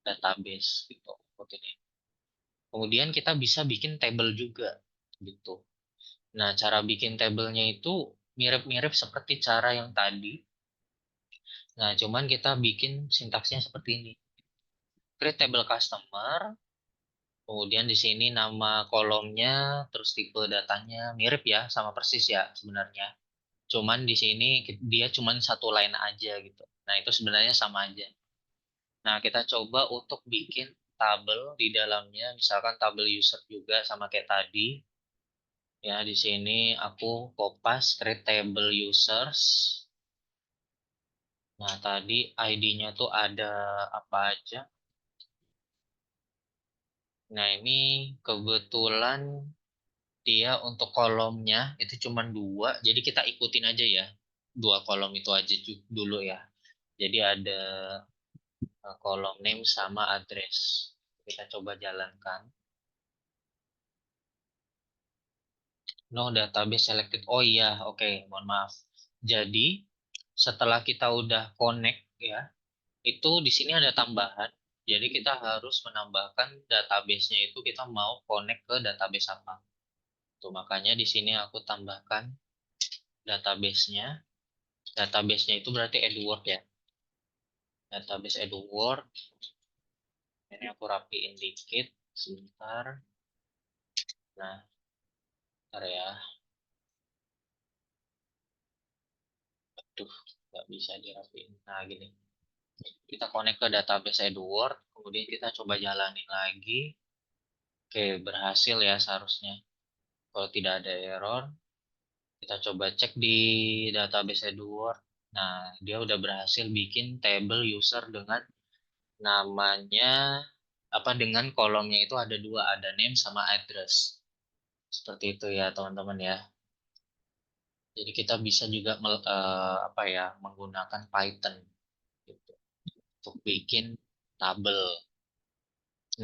database gitu. Seperti ini. Kemudian kita bisa bikin table juga gitu. Nah, cara bikin tabelnya itu mirip-mirip seperti cara yang tadi. Nah, cuman kita bikin sintaksnya seperti ini. Create table customer, kemudian di sini nama kolomnya, terus tipe datanya mirip ya, sama persis ya sebenarnya. Cuman di sini dia cuman satu line aja gitu. Nah, itu sebenarnya sama aja. Nah, kita coba untuk bikin tabel di dalamnya, misalkan tabel user juga sama kayak tadi. Ya, di sini aku kopas create table users. Nah, tadi ID-nya tuh ada apa aja. Nah, ini kebetulan dia untuk kolomnya itu cuma dua, jadi kita ikutin aja ya. Dua kolom itu aja dulu ya. Jadi ada kolom name sama address. Kita coba jalankan. No database selected. Oh iya, oke, mohon maaf. Jadi setelah kita udah connect ya, itu di sini ada tambahan. Jadi kita harus menambahkan database-nya itu kita mau connect ke database apa. Tuh makanya di sini aku tambahkan database-nya. Database-nya itu berarti Edward ya. Database Edward. Ini aku rapiin dikit sebentar. Nah, bentar ya. Aduh, nggak bisa dirapiin. Nah, gini. Kita connect ke database Edward, kemudian kita coba jalanin lagi. Oke, berhasil ya seharusnya. Kalau tidak ada error, kita coba cek di database Edward. Nah, dia udah berhasil bikin table user dengan namanya, apa, dengan kolomnya itu ada dua, ada name sama address. Seperti itu ya, teman-teman ya. Jadi kita bisa juga apa ya, menggunakan Python gitu untuk bikin tabel.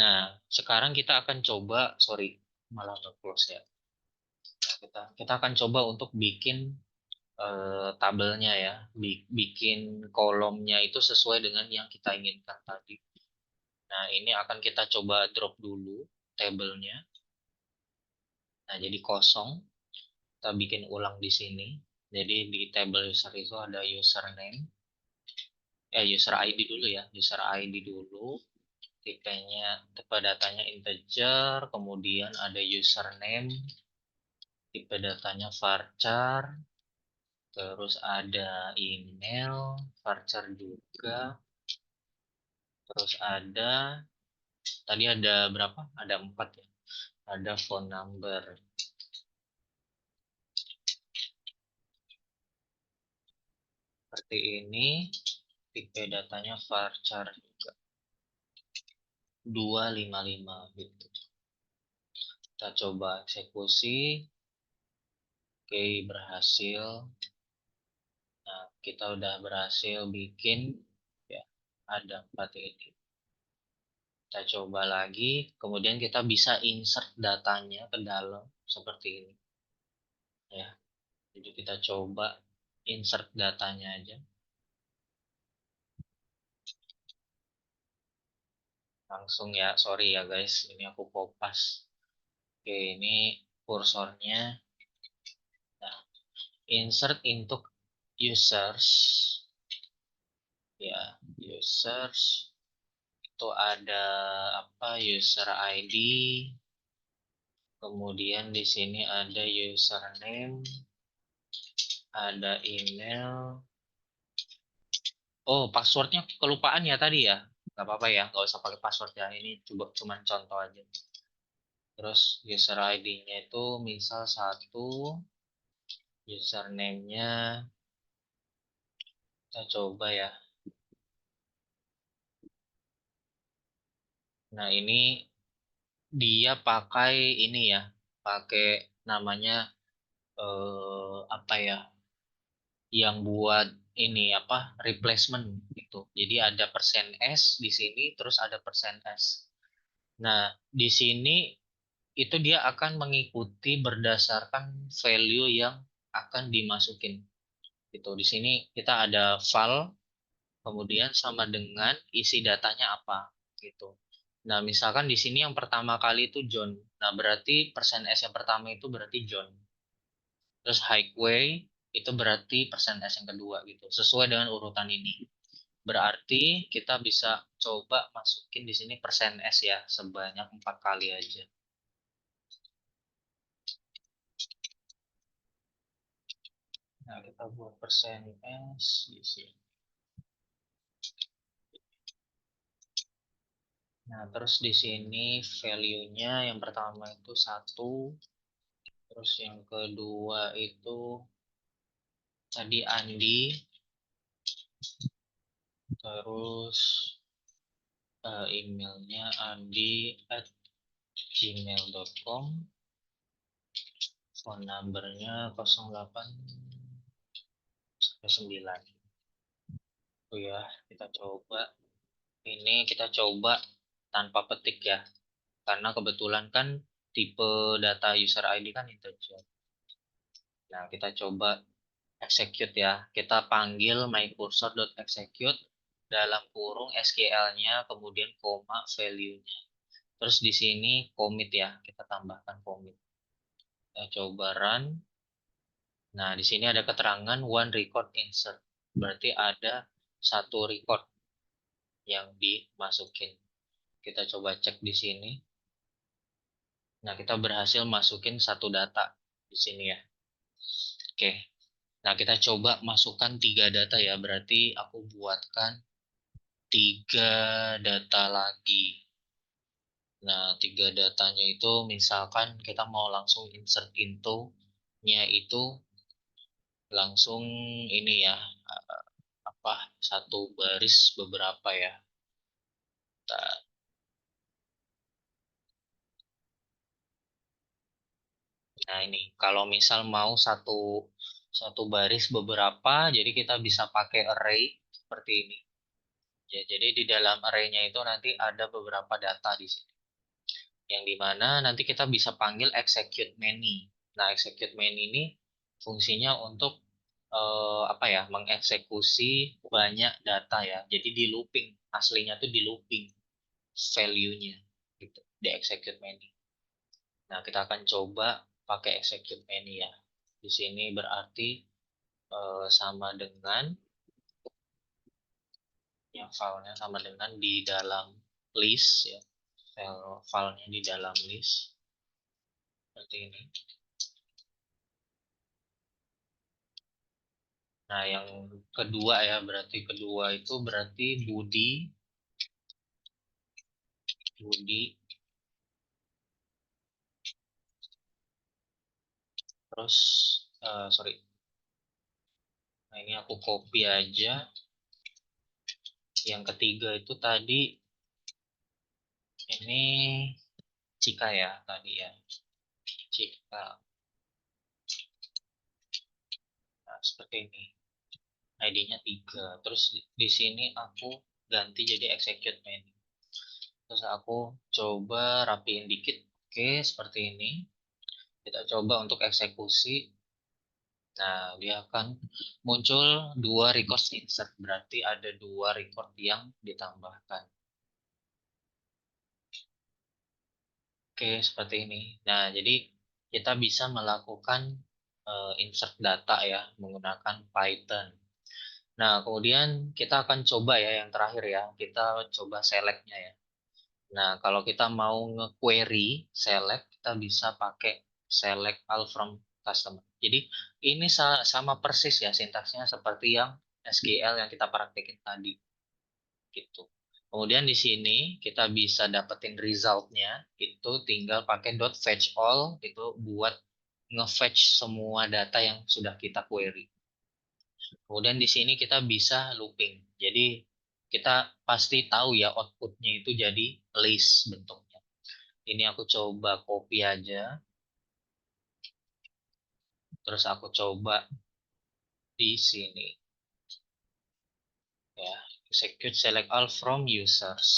Nah, sekarang kita akan coba, sorry, malah nge-close ya. Nah, kita akan coba untuk bikin tabelnya ya, bikin kolomnya itu sesuai dengan yang kita inginkan tadi. Nah, ini akan kita coba drop dulu tabelnya. Nah, jadi kosong. Kita bikin ulang di sini. Jadi di table user itu ada username. user ID dulu ya, user ID dulu. Tipe datanya integer, kemudian ada username, tipe datanya varchar, terus ada email, varchar juga, terus tadi ada berapa? Ada 4 ya. Ada phone number. Seperti ini, tipe datanya varchar juga. 255 gitu. Kita coba eksekusi. Oke, berhasil. Nah, kita udah berhasil bikin ya, ada 4 ini. Kita coba lagi, kemudian kita bisa insert datanya ke dalam seperti ini. Ya, jadi kita coba insert datanya aja. Langsung ya, sorry ya guys, ini aku kopas. Oke, ini kursornya. Nah, insert untuk users. Ya, users itu ada apa? User ID. Kemudian di sini ada username, ada email. Oh, passwordnya kelupaan ya tadi ya? Gak apa-apa ya, nggak usah pakai password ya. Ini coba cuman contoh aja. Terus user ID-nya itu misal 1, username-nya kita coba ya. Nah, ini dia pakai ini ya, pakai namanya apa ya? Yang buat ini apa? Replacement gitu. Jadi ada persen %s di sini, terus ada persen %s. Nah, di sini itu dia akan mengikuti berdasarkan value yang akan dimasukin. Gitu. Di sini kita ada file, kemudian sama dengan isi datanya apa gitu. Nah, misalkan di sini yang pertama kali itu John. Nah, berarti persen %s yang pertama itu berarti John. Terus highway itu berarti persen %s yang kedua gitu. Sesuai dengan urutan ini. Berarti kita bisa coba masukin di sini persen %s ya sebanyak 4 kali aja. Nah, kita buat persen %s di sini. Nah, terus di sini value-nya yang pertama itu 1, terus yang kedua itu tadi Andi, terus emailnya andi@gmail.com, phone numbernya 08 sampai 9. Oh ya, kita coba. Ini kita coba tanpa petik ya, karena kebetulan kan tipe data user ID kan integer. Nah, kita coba execute ya. Kita panggil mycursor.execute dalam kurung SQL-nya, kemudian koma value-nya. Terus di sini commit ya, kita tambahkan commit. Kita coba run. Nah, di sini ada keterangan one record insert. Berarti ada 1 record yang dimasukin. Kita coba cek di sini. Nah, kita berhasil masukin 1 data di sini ya. Oke. Nah, kita coba masukkan 3 data ya. Berarti aku buatkan 3 data lagi. Nah, 3 datanya itu misalkan kita mau langsung insert into-nya itu langsung ini ya, apa, 1 baris beberapa ya. Nah, ini kalau misal mau satu baris beberapa, jadi kita bisa pakai array seperti ini. Ya, jadi di dalam array-nya itu nanti ada beberapa data di sini. Yang dimana nanti kita bisa panggil execute many. Nah, execute many ini fungsinya untuk apa ya, mengeksekusi banyak data ya. Jadi di looping, aslinya tuh di looping value-nya gitu, di execute many. Nah, kita akan coba pakai execute many ya. Di sini berarti sama dengan ya, filenya sama dengan di dalam list ya, filenya di dalam list seperti ini. Nah, yang kedua ya, berarti kedua itu berarti Budi, terus sorry. Nah, ini aku copy aja. Yang ketiga itu tadi ini Cika ya tadi ya. Cika. Nah, seperti ini. ID-nya 3. Terus di sini aku ganti jadi execute menu. Terus aku coba rapiin dikit. Oke, seperti ini. Kita coba untuk eksekusi. Nah, dia akan muncul 2 record insert. Berarti ada 2 record yang ditambahkan. Oke, seperti ini. Nah, jadi kita bisa melakukan insert data ya menggunakan Python. Nah, kemudian kita akan coba ya yang terakhir ya. Kita coba select-nya ya. Nah, kalau kita mau nge-query select, kita bisa pakai select all from customer. Jadi ini sama persis ya sintaksnya seperti yang SQL yang kita praktekin tadi gitu. Kemudian di sini kita bisa dapetin resultnya itu tinggal pakai .fetch all itu buat nge-fetch semua data yang sudah kita query. Kemudian di sini kita bisa looping. Jadi kita pasti tahu ya outputnya itu jadi list bentuknya. Ini aku coba copy aja. Terus aku coba di sini. Ya, execute select all from users.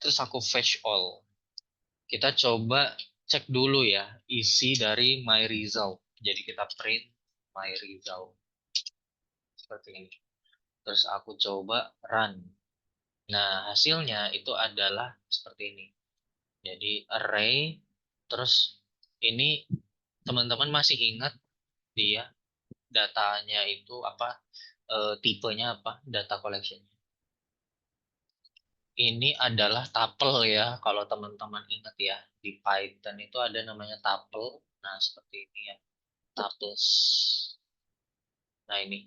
Terus aku fetch all. Kita coba cek dulu ya isi dari my result. Jadi kita print my result. Seperti ini. Terus aku coba run. Nah, hasilnya itu adalah seperti ini. Jadi array, terus ini teman-teman masih ingat dia datanya itu apa, tipenya apa, data collection. Ini adalah tuple ya, kalau teman-teman ingat ya, di Python itu ada namanya tuple. Nah, seperti ini ya, tuples. Nah, ini.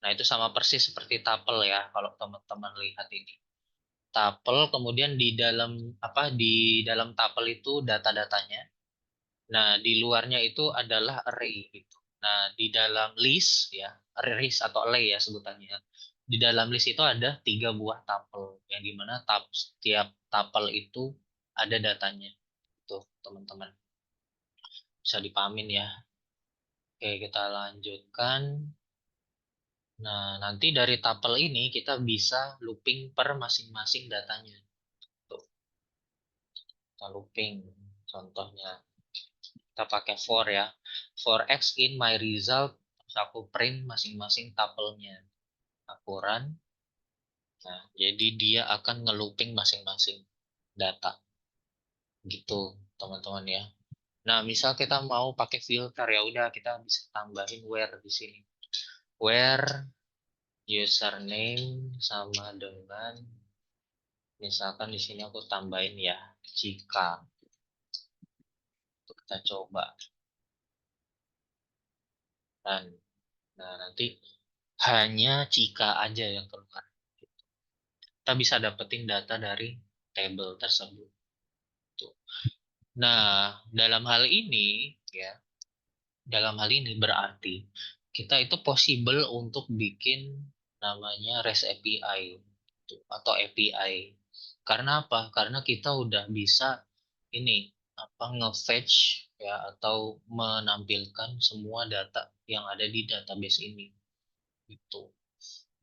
Nah, itu sama persis seperti tuple ya, kalau teman-teman lihat ini. Tuple, kemudian di dalam apa, di dalam tuple itu data-datanya. Nah, di luarnya itu adalah array gitu. Nah, di dalam list ya, list atau array ya sebutannya. Di dalam list itu ada 3 buah tuple yang dimana setiap tuple itu ada datanya. Tuh, teman-teman. Bisa dipahamin ya. Oke, kita lanjutkan. Nah, nanti dari tuple ini kita bisa looping per masing-masing datanya. Tuh, kita looping. Contohnya. Kita pakai for ya. For x in my result, terus aku print masing-masing tuple-nya. Aku run. Nah, jadi dia akan ngelooping masing-masing data. Gitu, teman-teman ya. Nah, misal kita mau pakai filter ya udah kita bisa tambahin where di sini. Where username sama dengan misalkan di sini aku tambahin ya jika. Untuk kita coba. Dan nah nanti hanya jika aja yang keluar. Kita bisa dapetin data dari table tersebut. Nah, dalam hal ini ya, dalam hal ini berarti kita itu possible untuk bikin namanya REST API atau API. Karena apa? Karena kita udah bisa ini apa nge-fetch ya atau menampilkan semua data yang ada di database ini. Gitu.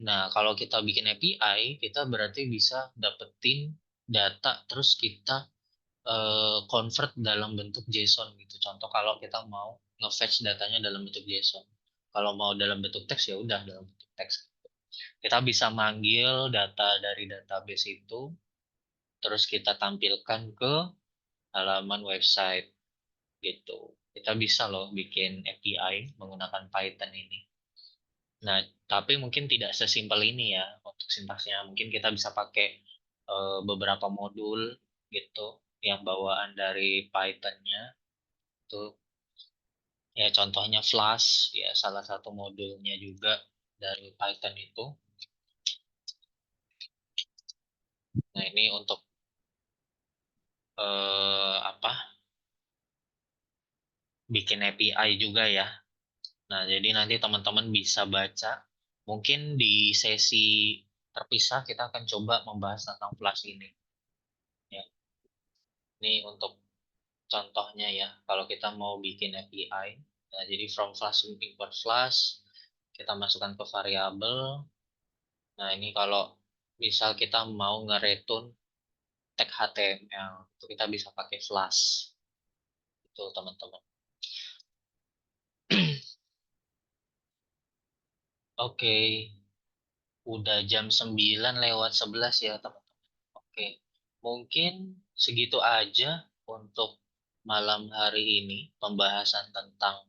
Nah, kalau kita bikin API, kita berarti bisa dapetin data terus kita convert dalam bentuk JSON gitu. Contoh kalau kita mau nge-fetch datanya dalam bentuk JSON. Kalau mau dalam bentuk teks ya udah dalam bentuk teks. Kita bisa manggil data dari database itu, terus kita tampilkan ke halaman website gitu. Kita bisa loh bikin API menggunakan Python ini. Nah, tapi mungkin tidak sesimpel ini ya untuk sintaksnya. Mungkin kita bisa pakai beberapa modul gitu yang bawaan dari Python-nya. Tuh ya contohnya Flash ya salah satu modulnya juga dari Python itu. Nah, ini untuk apa? Bikin API juga ya. Nah, jadi nanti teman-teman bisa baca. Mungkin di sesi terpisah kita akan coba membahas tentang Flash ini. Ya, ini untuk contohnya ya. Kalau kita mau bikin API, nah, jadi from Flash import Flash, kita masukkan ke variabel. Nah, ini kalau misal kita mau nge-return tag HTML, itu kita bisa pakai Flash. Itu teman-teman. Oke, udah jam 9 lewat 11 ya teman-teman. Oke, mungkin segitu aja untuk malam hari ini pembahasan tentang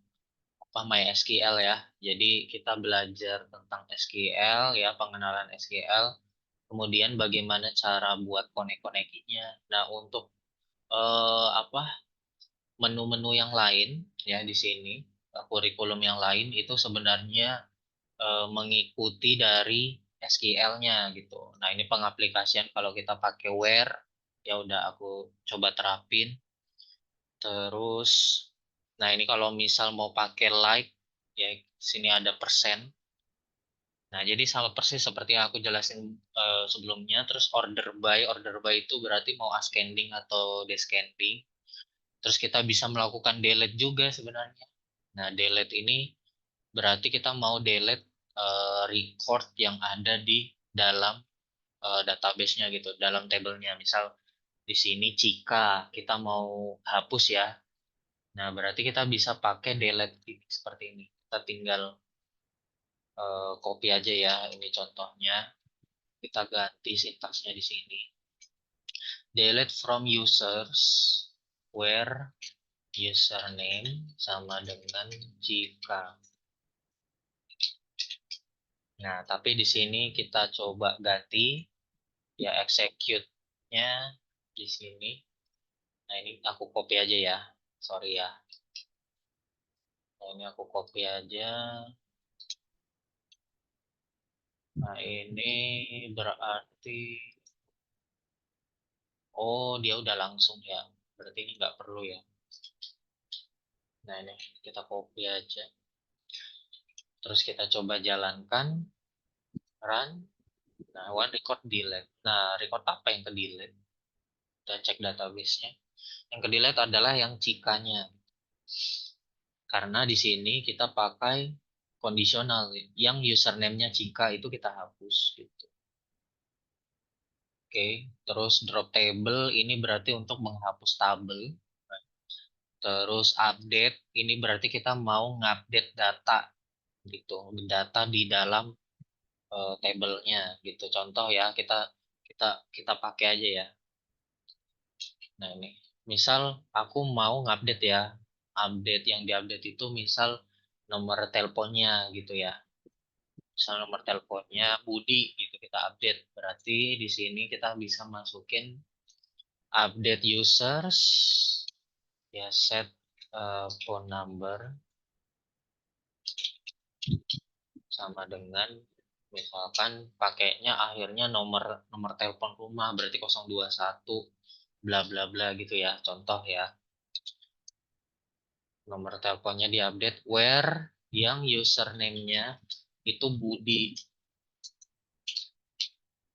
apa MySQL ya. Jadi kita belajar tentang SQL ya, pengenalan SQL, kemudian bagaimana cara buat konek-konekinya. Nah, untuk apa menu-menu yang lain ya di sini, kurikulum yang lain itu sebenarnya mengikuti dari SQL-nya gitu. Nah, ini pengaplikasian kalau kita pakai where ya udah aku coba terapin. Terus nah ini kalau misal mau pakai like ya sini ada persen. Nah, jadi sama persis seperti yang aku jelasin sebelumnya. Terus order by itu berarti mau ascending atau descending. Terus kita bisa melakukan delete juga sebenarnya. Nah, delete ini berarti kita mau delete record yang ada di dalam database-nya gitu, dalam tabelnya. Misal di sini Cika, kita mau hapus ya. Nah, berarti kita bisa pakai delete ini, seperti ini. Kita tinggal copy aja ya, ini contohnya. Kita ganti sintaksnya di sini. Delete from users where username sama dengan Cika. Nah, tapi di sini kita coba ganti ya execute-nya di sini. Nah, ini aku copy aja ya. Sorry ya. Nah, ini aku copy aja. Nah, ini berarti oh, dia udah langsung ya. Berarti ini nggak perlu ya. Nah, ini kita copy aja. Terus kita coba jalankan run. Nah, one record delete. Nah, record apa yang ke delete? Kita cek database-nya. Yang ke delete adalah yang cikanya. Karena di sini kita pakai kondisional. Yang username-nya Cika itu kita hapus gitu. Oke, terus drop table ini berarti untuk menghapus tabel. Terus update ini berarti kita mau ngupdate data gitu, data di dalam tabelnya gitu. Contoh ya, kita kita pakai aja ya. Nah, ini misal aku mau ngupdate ya. Update yang diupdate itu misal nomor teleponnya gitu ya. Misal nomor teleponnya Budi gitu kita update. Berarti di sini kita bisa masukin update users ya set phone number sama dengan misalkan pakainya akhirnya nomor nomor telepon rumah berarti 021 bla bla bla gitu ya. Contoh ya. Nomor teleponnya diupdate where yang username-nya itu Budi.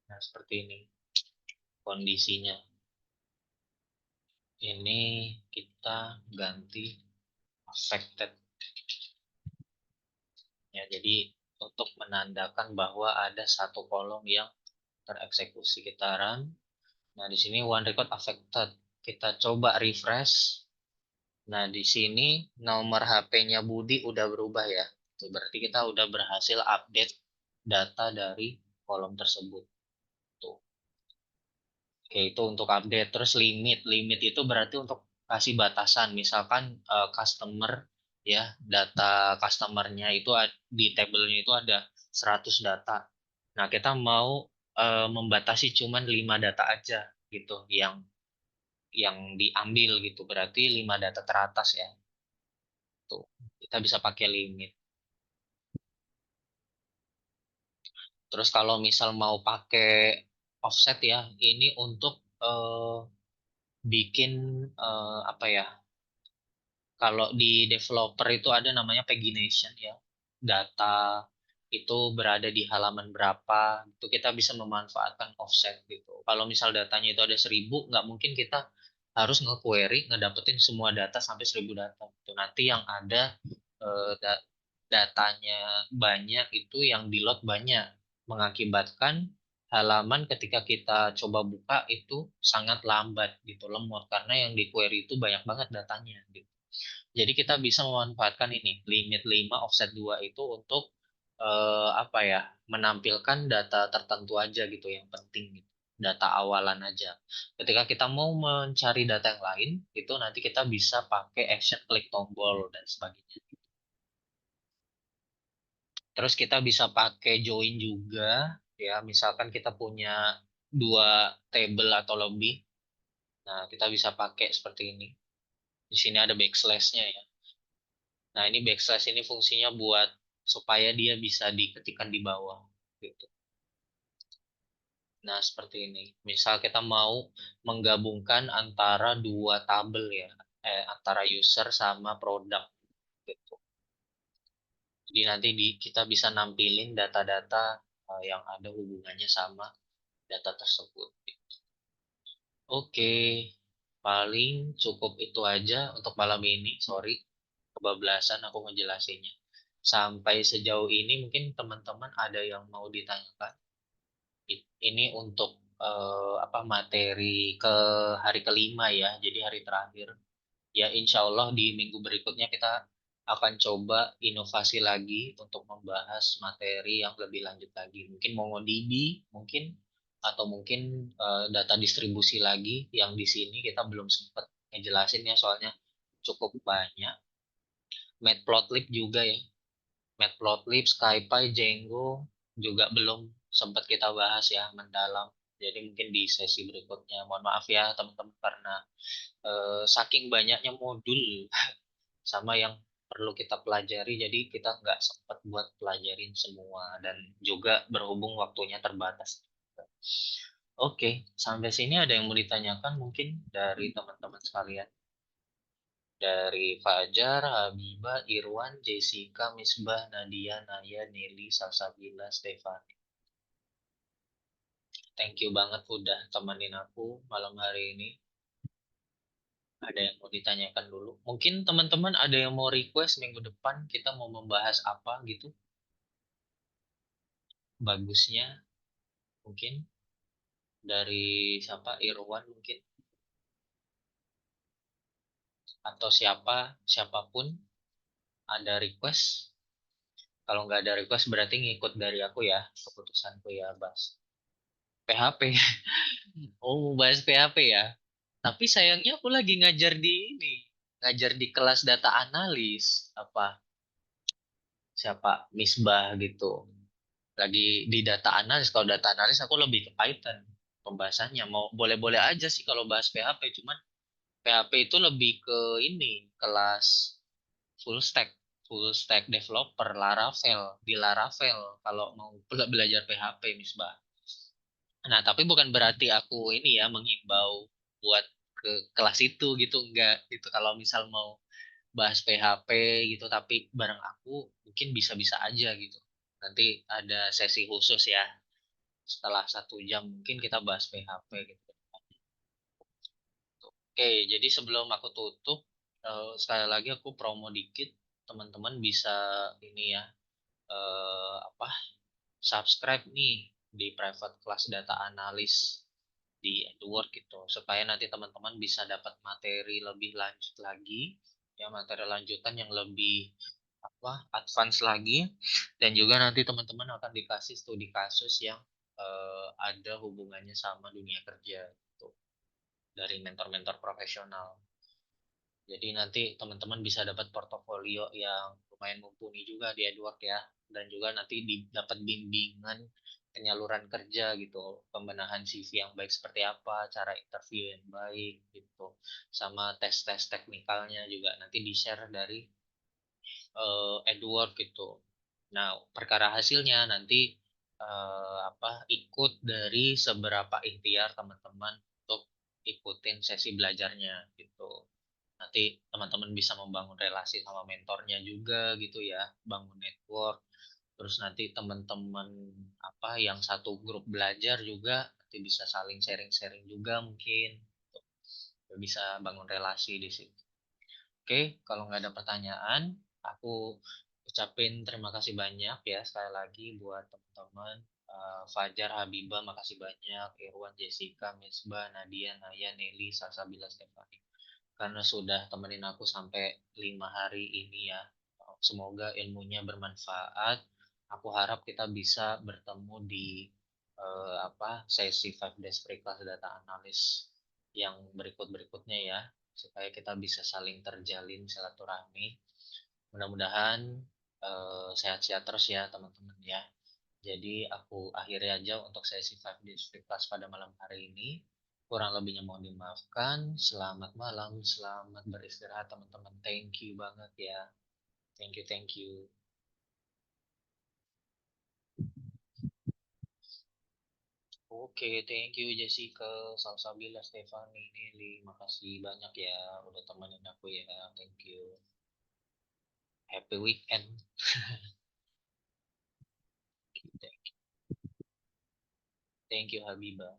Nah, seperti ini kondisinya. Ini kita ganti affected. Ya, jadi untuk menandakan bahwa ada satu kolom yang tereksekusi kita run. Nah, di sini one record affected. Kita coba refresh. Nah, di sini nomor HP-nya Budi udah berubah ya. Tuh, berarti kita udah berhasil update data dari kolom tersebut. Tuh. Oke, itu untuk update. Terus limit. Limit itu berarti untuk kasih batasan. Misalkan customer ya, data customernya itu di tabelnya itu ada 100 data. Nah, kita mau membatasi cuman 5 data aja gitu yang diambil gitu. Berarti 5 data teratas ya. Tuh, kita bisa pakai limit. Terus kalau misal mau pakai offset ya, ini untuk bikin apa ya? Kalau di developer itu ada namanya pagination ya. Data itu berada di halaman berapa, itu kita bisa memanfaatkan offset gitu. Kalau misal datanya itu ada 1.000, nggak mungkin kita harus nge-query, ngedapetin semua data sampai 1.000 data. Itu nanti yang ada datanya banyak itu yang di load banyak, mengakibatkan halaman ketika kita coba buka itu sangat lambat gitu, lemot karena yang di query itu banyak banget datanya gitu. Jadi kita bisa memanfaatkan ini limit 5 offset 2 itu untuk apa ya, menampilkan data tertentu aja gitu yang penting gitu. Data awalan aja. Ketika kita mau mencari data yang lain, itu nanti kita bisa pakai action klik tombol dan sebagainya. Terus kita bisa pakai join juga, ya misalkan kita punya 2 table atau lebih. Nah, kita bisa pakai seperti ini. Di sini ada backslash-nya ya. Nah, ini backslash ini fungsinya buat supaya dia bisa diketikkan di bawah gitu. Nah, seperti ini. Misal kita mau menggabungkan antara 2 tabel ya, antara user sama produk gitu. Jadi nanti kita bisa nampilin data-data yang ada hubungannya sama data tersebut. Oke, paling cukup itu aja untuk malam ini. Sorry, kebablasan aku ngejelasinnya. Sampai sejauh ini mungkin teman-teman ada yang mau ditanyakan. Ini untuk apa materi ke hari kelima ya, jadi hari terakhir. Ya, insya Allah di minggu berikutnya kita akan coba inovasi lagi untuk membahas materi yang lebih lanjut lagi. Mungkin MongoDB, mungkin atau mungkin data distribusi lagi yang di sini kita belum sempat ngejelasin ya soalnya cukup banyak. Matplotlib juga ya. Matplotlib, SciPy, Django juga belum sempat kita bahas ya mendalam. Jadi mungkin di sesi berikutnya. Mohon maaf ya teman-teman karena saking banyaknya modul sama yang perlu kita pelajari jadi kita nggak sempat buat pelajarin semua dan juga berhubung waktunya terbatas. Oke, sampai sini ada yang mau ditanyakan mungkin dari teman-teman sekalian? Dari Fajar, Habibah, Irwan, Jessica, Misbah, Nadia, Naya, Nelly, Salsabila, Stefani. Thank you banget udah temenin aku malam hari ini. Ada yang mau ditanyakan dulu? Mungkin teman-teman ada yang mau request minggu depan kita mau membahas apa gitu? Bagusnya mungkin dari siapa? Irwan mungkin atau siapapun ada request. Kalau nggak ada request berarti ngikut dari aku ya keputusanku ya Bas. PHP. Oh, mau bahas PHP ya. Tapi sayangnya aku lagi ngajar di ini, ngajar di kelas data analis apa siapa Misbah gitu. Lagi di data analis. Kalau data analis aku lebih ke Python pembahasannya. Mau boleh-boleh aja sih kalau bahas PHP, cuman PHP itu lebih ke ini kelas full stack full stack developer Laravel di Laravel kalau mau belajar PHP Misbah. Nah, tapi bukan berarti aku ini ya menghimbau buat ke kelas itu gitu enggak gitu. Kalau misal mau bahas PHP gitu tapi bareng aku mungkin bisa-bisa aja gitu. Nanti ada sesi khusus ya. Setelah 1 jam mungkin kita bahas PHP gitu. Oke, jadi sebelum aku tutup, sekali lagi aku promo dikit, teman-teman bisa ini ya, apa, subscribe nih di private class data analis di Edward gitu, supaya nanti teman-teman bisa dapat materi lebih lanjut lagi, ya materi lanjutan yang lebih apa, advance lagi, dan juga nanti teman-teman akan dikasih studi kasus yang ada hubungannya sama dunia kerja gitu, dari mentor-mentor profesional. Jadi nanti teman-teman bisa dapat portofolio yang lumayan mumpuni juga di Edward ya. Dan juga nanti dapat bimbingan penyaluran kerja gitu, pembenahan CV yang baik seperti apa, cara interview yang baik gitu, sama tes-tes teknikalnya juga nanti di-share dari Edward gitu. Nah, perkara hasilnya nanti ikut dari seberapa ikhtiar teman-teman untuk ikutin sesi belajarnya gitu. Nanti teman-teman bisa membangun relasi sama mentornya juga gitu ya, bangun network. Terus nanti teman-teman yang satu grup belajar juga nanti bisa saling sharing-sharing juga mungkin. Bisa bangun relasi di situ. Oke, kalau nggak ada pertanyaan, aku ucapin terima kasih banyak ya sekali lagi buat teman-teman. Fajar, Habibah, makasih banyak. Irwan, Jessica, Misbah, Nadia, Naya, Nelly, Salsabila, Stefani. Karena sudah temenin aku sampai 5 hari ini ya. Semoga ilmunya bermanfaat. Aku harap kita bisa bertemu di sesi 5 days free class data analis yang berikut-berikutnya ya, supaya kita bisa saling terjalin silaturahmi. Mudah-mudahan sehat-sehat terus ya teman-teman ya. Jadi aku akhiri aja untuk sesi 5 days free class pada malam hari ini. Kurang lebihnya mohon dimaafkan. Selamat malam, selamat beristirahat teman-teman. Thank you banget ya. Thank you, thank you. Oke, thank you Jessica, Salsabila, Stefani, Nelly. Makasih banyak ya udah temenin aku ya. Thank you. Happy weekend. Thank you, Habibah.